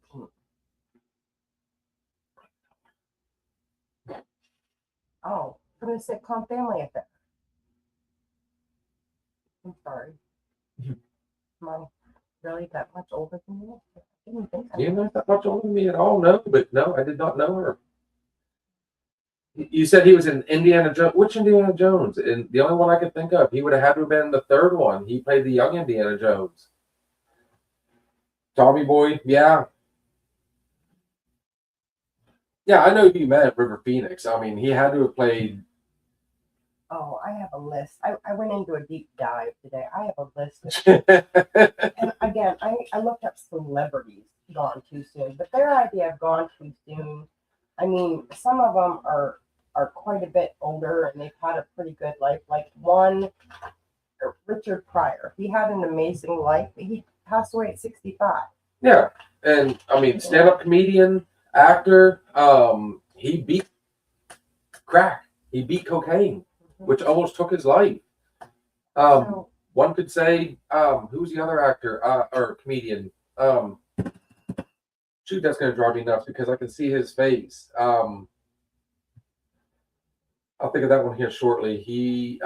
Oh, from the sitcom Family Affair. I'm sorry. Am I really that much older than you? I didn't think You're not that much older than me at all, no. But no, I did not know her. You said he was in Indiana Jones. Which Indiana Jones? And the only one I could think of, he would have had to have been the third one. He played the young Indiana Jones. Tommy Boy, yeah. Yeah, I know you meant River Phoenix. He had to have played. Oh, I have a list. I went into a deep dive today. I have a list. And again, I looked up celebrities gone too soon, but their idea of gone too soon, some of them are quite a bit older and they've had a pretty good life. Like one, Richard Pryor. He had an amazing life, but he passed away at 65. Yeah, and stand-up comedian, actor. He beat crack. He beat cocaine, which almost took his life. One could say, who's the other actor or comedian? Shoot, that's going to drive me nuts because I can see his face. I'll think of that one here shortly. He,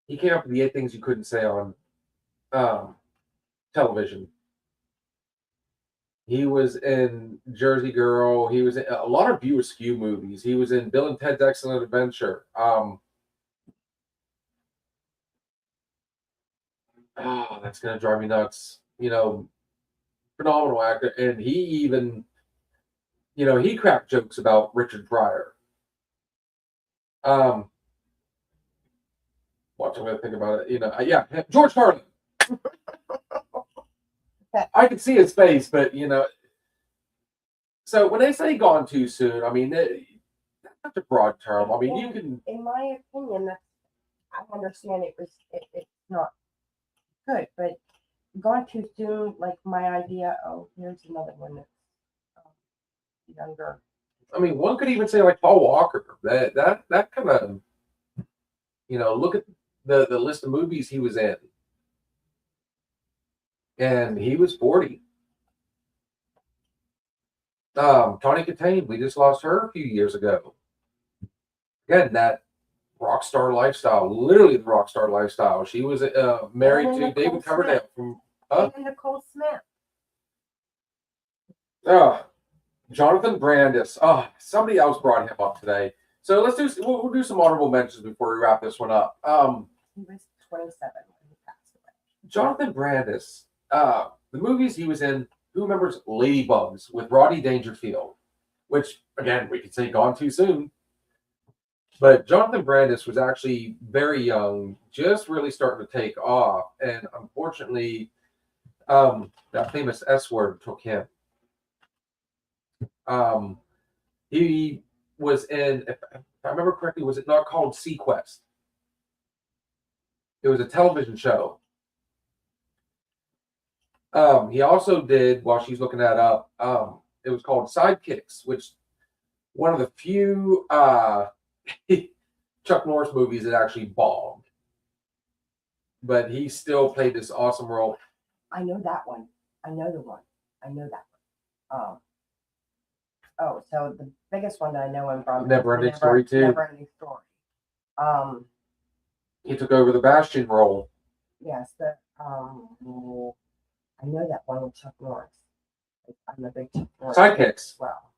He came up with the 8 things you couldn't say on television. He was in Jersey Girl. He was in a lot of View Askew movies. He was in Bill and Ted's Excellent Adventure. That's gonna drive me nuts. Phenomenal actor, and he even, he cracked jokes about Richard Pryor. Watch, I'm gonna think about it. Yeah, George Carlin. I could see his face, but So when they say "gone too soon," I mean that's such a broad term. I mean, you can. In my opinion, I understand it's not good, but gone too soon. Like my idea. Oh, here's another one that's younger. I mean, one could even say like Paul Walker. That kind of, look at the list of movies he was in, and he was 40. Tawny Katane, we just lost her a few years ago. Again, that rock star lifestyle, literally the rock star lifestyle. She was married to David Coverdale from And Nicole Smith. Jonathan Brandis. Somebody else brought him up today. So we'll do some honorable mentions before we wrap this one up. He was 27 when he passed away. Jonathan Brandis. The movies he was in. Who remembers Ladybugs with Rodney Dangerfield? Which, again, we could say gone too soon. But Jonathan Brandis was actually very young, just really starting to take off. And unfortunately, that famous S word took him. He was in, if I remember correctly, was it not called Sequest? It was a television show. He also did, while she's looking that up, it was called Sidekicks, which one of the few Chuck Norris movies that actually bombed. But he still played this awesome role. I know that one. I know the one. I know that one. So the biggest one that I know him from Never-Ending Story 2. Never-Ending Story. He took over the Bastion role. Yes, I know that one with Chuck Norris. I'm a big Chuck Norris fan Sidekicks. as well.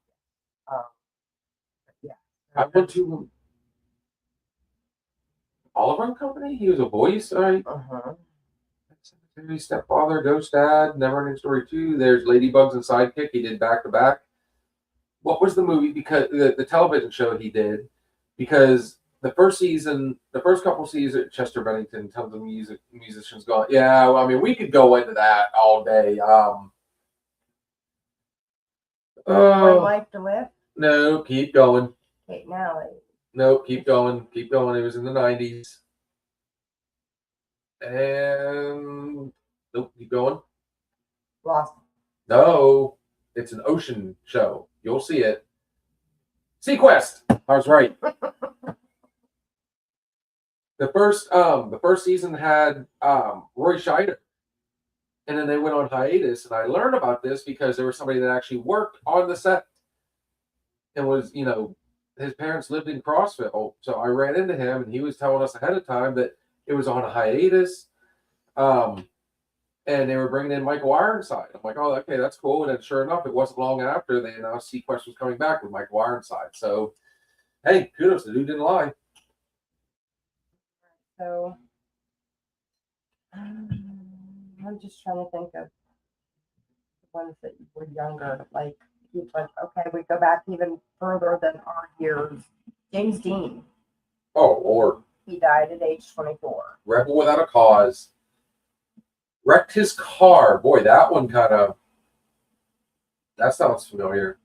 Yeah. I went to Oliver and Company. He was a voice. Cemetery, Stepfather, Ghost Dad, Never-Ending Story 2. There's Ladybugs and Sidekick. He did back to back. What was the movie? Because the television show he did, because the first couple seasons, Chester Bennington, tons of musicians going. Yeah, well, I mean, we could go into that all day. My Life to Live. No, keep going. Okay, now. No, keep going. Keep going. It was in the 90s. And nope, keep going. Lost. No, it's an ocean show. You'll see it. Sequest. I was right. The first season had Roy Scheider, and then they went on hiatus. And I learned about this because there was somebody that actually worked on the set, and was his parents lived in Crossville, so I ran into him, and he was telling us ahead of time that it was on a hiatus, and they were bringing in Michael Ironside. I'm like, oh, okay, that's cool. And then sure enough, it wasn't long after they announced Sequest was coming back with Michael Ironside. So, hey, kudos, the dude didn't lie. So, I'm just trying to think of the ones that were younger. Like, okay, we go back even further than our years. James Dean. Oh, Lord. He died at age 24. Rebel Without a Cause. Wrecked his car. Boy, that one that sounds familiar.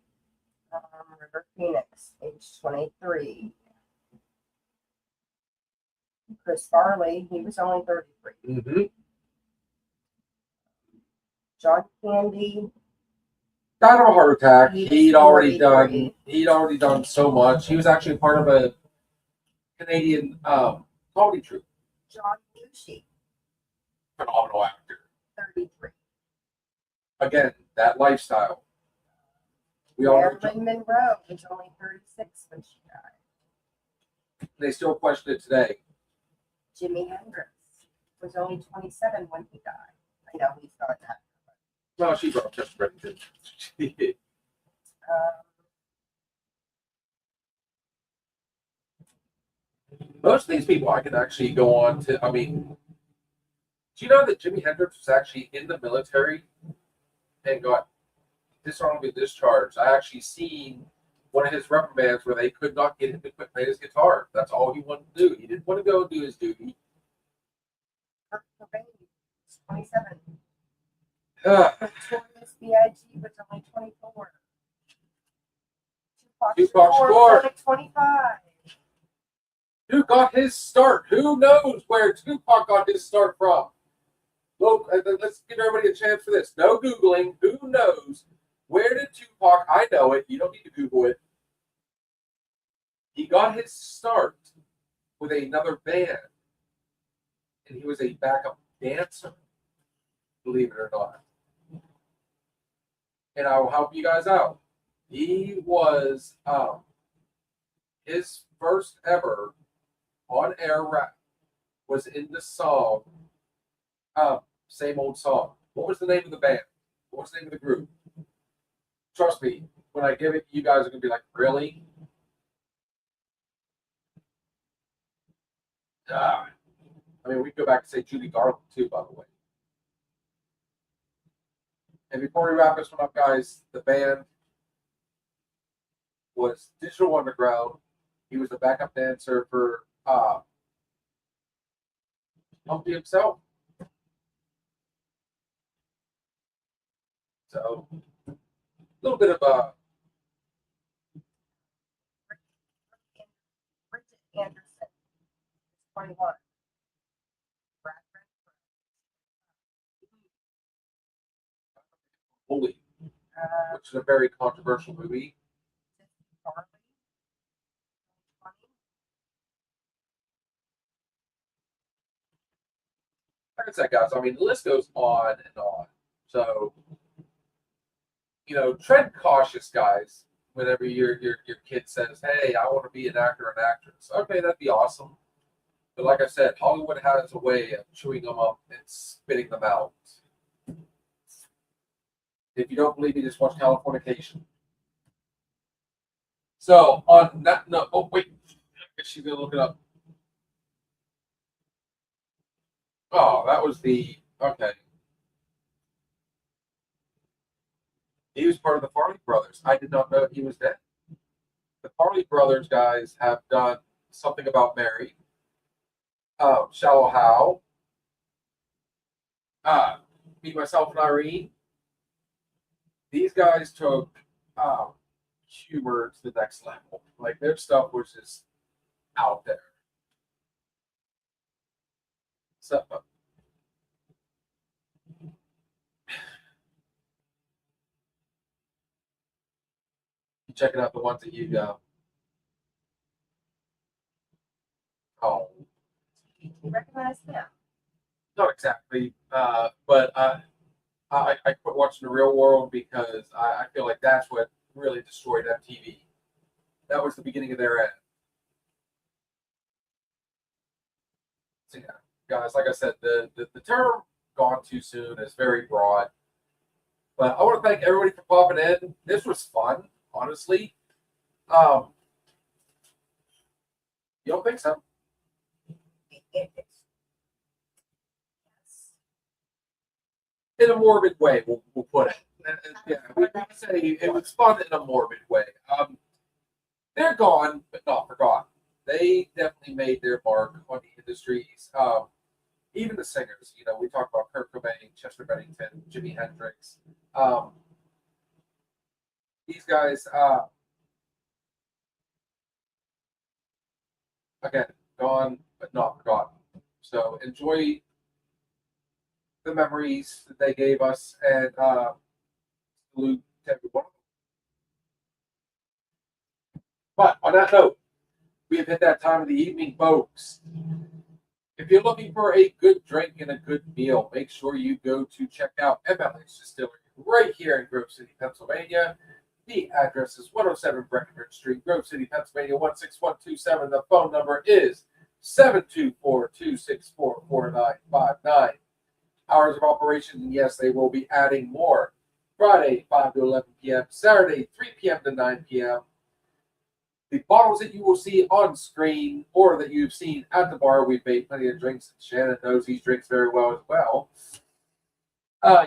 River Phoenix, age 23. Chris Farley, he was only 33. Mm-hmm. John Candy. Died of a heart attack. He'd already 43. done so much. He was actually part of a Canadian comedy troupe. John Belushi, Phenomenal actor. 33. Again, that lifestyle. We all know Marilyn Monroe was only 36 when she died. they still question it today. Jimi Hendrix was only 27 when he died. I know he started that. No, she brought just Brendan. Most of these people I can actually go on to. I mean, do you know that Jimi Hendrix was actually in the military and got dishonorably discharged? I actually seen one of his reprimands where they could not get him to quit playing his guitar. That's all he wanted to do. He didn't want to go and do his duty. Kurt Cobain was 27. Ah, Notorious B.I.G. was only 24. Tupac Shakur Shakur. was only 25. who got his start? Who knows where Tupac got his start from? Look, let's give everybody a chance for this. No Googling. Who knows? Where did Tupac? I know it. You don't need to Google it. He got his start with another band, and he was a backup dancer, believe it or not. And I will help you guys out. He was his first ever on-air rap was in the song, Same Old Song. What was the name of the band? What was the name of the group? Trust me, when I give it, you guys are going to be like, really? I mean, we can go back and say Judy Garland, too, by the way. And before we wrap this one up, guys, the band was Digital Underground. He was the backup dancer for Humpty himself. So, a little bit of Bridget Anderson, 21. Brad Redford, Holy, which is a very controversial movie. Farley, 20. Like I said, guys, I mean, the list goes on and on. So, you know, tread cautious, guys, whenever your kid says, hey, I want to be an actor or an actress. Okay, that'd be awesome. But like I said, Hollywood has a way of chewing them up and spitting them out. If you don't believe me, just watch Californication. So, on that note, oh, wait, she's going to look it up. Oh, that was the, okay. He was part of the Farley Brothers. I did not know he was dead. The Farley Brothers guys have done Something About Mary, Shallow How, Me, Myself, and Irene. These guys took humor to the next level. Like, their stuff was just out there. So, checking out the ones that you oh, You recognize them? not exactly, but I quit watching The Real World because I feel like that's what really destroyed MTV. That was the beginning of their end. So yeah, guys, like I said, the term "gone too soon" is very broad. But I want to thank everybody for popping in. This was fun, honestly. You don't think so? Yes. In a morbid way, we'll put it. Yeah, we can say it was fun in a morbid way. They're gone, but not forgotten. They definitely made their mark on the industries. Even the singers, you know, we talked about Kurt Cobain, Chester Bennington, Jimi Hendrix. These guys, again, gone, but not forgotten. So enjoy the memories that they gave us, and salute to every one of them. But on that note, we have hit that time of the evening, folks. If you're looking for a good drink and a good meal, make sure you go to check out MLH Distillery right here in Grove City, Pennsylvania. The address is 107 Breckenridge Street, Grove City, Pennsylvania, 16127. The phone number is 724-264-4959. Hours of operation, and yes, they will be adding more. Friday, 5 to 11 p.m. Saturday, 3 p.m. to 9 p.m. The bottles that you will see on screen or that you've seen at the bar, we've made plenty of drinks. Shannon knows these drinks very well as well.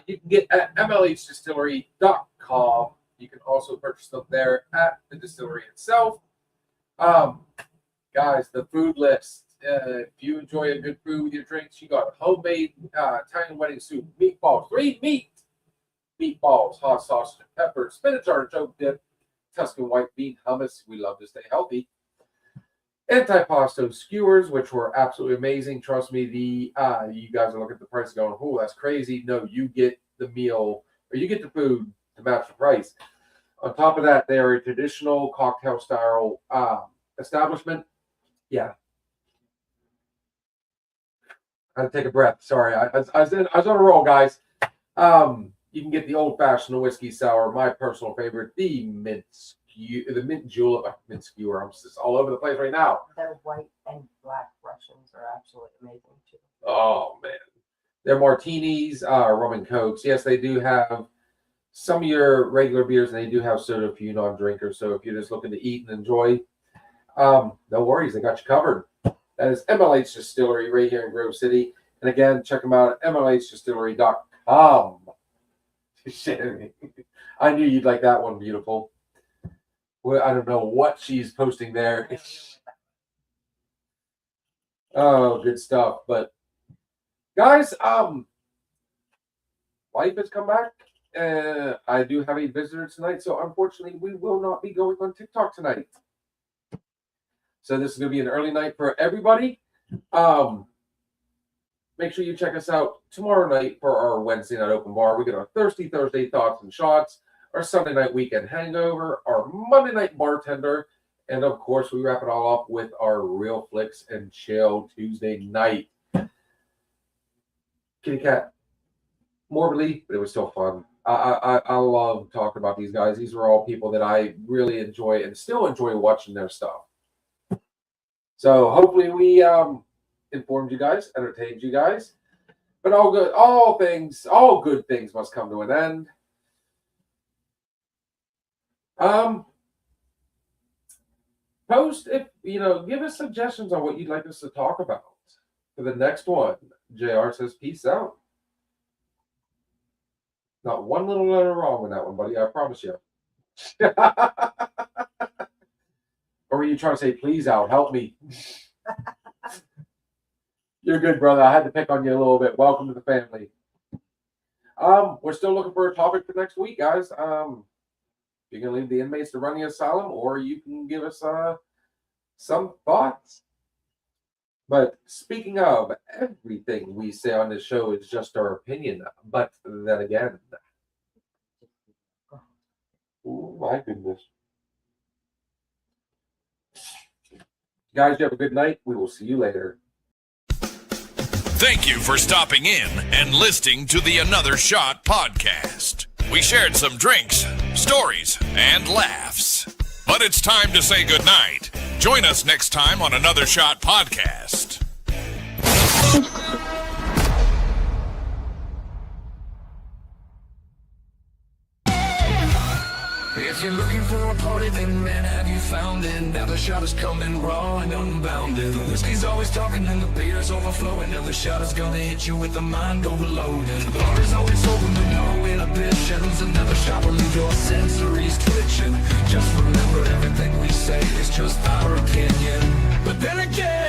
You can get at mlhdistillery.com. You can also purchase them there at the distillery itself. Guys, the food list. If you enjoy a good food with your drinks, you got homemade Italian wedding soup, meatballs, 3 meatballs, hot sausage and pepper, spinach artichoke dip, Tuscan white bean hummus. We love to stay healthy. Antipasto skewers, which were absolutely amazing. Trust me, you guys are looking at the price going, oh, that's crazy. No, you get the meal, or you get the food to match the price. On top of that, they are a traditional cocktail style establishment. Yeah. I had to take a breath. Sorry, I was on a roll, guys. You can get the old-fashioned whiskey sour, my personal favorite, the mint julep, mint skewer. I'm just all over the place right now. Their white and black Russians are absolutely amazing too. Oh man, their martinis, rum and cokes. Yes, they do have some of your regular beers, and they do have soda for you non-drinkers. So if you're just looking to eat and enjoy, no worries, they got you covered. That is MLH Distillery right here in Grove City. And again, check them out at mlhdistillery.com. I knew you'd like that one, beautiful. Well, I don't know what she's posting there. Oh, good stuff. But guys, life has come back. I do have a visitor tonight, so unfortunately we will not be going on TikTok tonight. So this is going to be an early night for everybody. Make sure you check us out tomorrow night for our Wednesday night open bar. We get our Thirsty Thursday thoughts and shots, our Sunday night weekend hangover, our Monday night bartender, and of course we wrap it all up with our Reel-Flix and Chill Tuesday night. Kitty cat, morbidly, but it was still fun. I love talking about these guys. These are all people that I really enjoy and still enjoy watching their stuff. So hopefully we informed you guys, entertained you guys. But all good things must come to an end. Post if give us suggestions on what you'd like us to talk about for the next one. JR says peace out. Not one little letter wrong with that one, buddy. I promise you. Or were you trying to say please out? Help me. You're good, brother. I had to pick on you a little bit. Welcome to the family. We're still looking for a topic for next week, guys. You can leave the inmates to run the asylum, or you can give us some thoughts. But speaking of, everything we say on this show is just our opinion. But then again, oh my goodness. Guys, you have a good night. We will see you later. Thank you for stopping in and listening to the Another Shot podcast. We shared some drinks, stories, and laughs. But it's time to say goodnight. Join us next time on Another Shot podcast. If you're looking for a party, then man, have you found it? Now the shot is coming raw and unbounded. The whiskey's always talking and the beer's overflowing. Now the shot is gonna hit you with the mind overloaded. The bar is always open to no inhibitions. Another shot will leave your sensories twitching. Just remember, everything we say is just our opinion. But then again,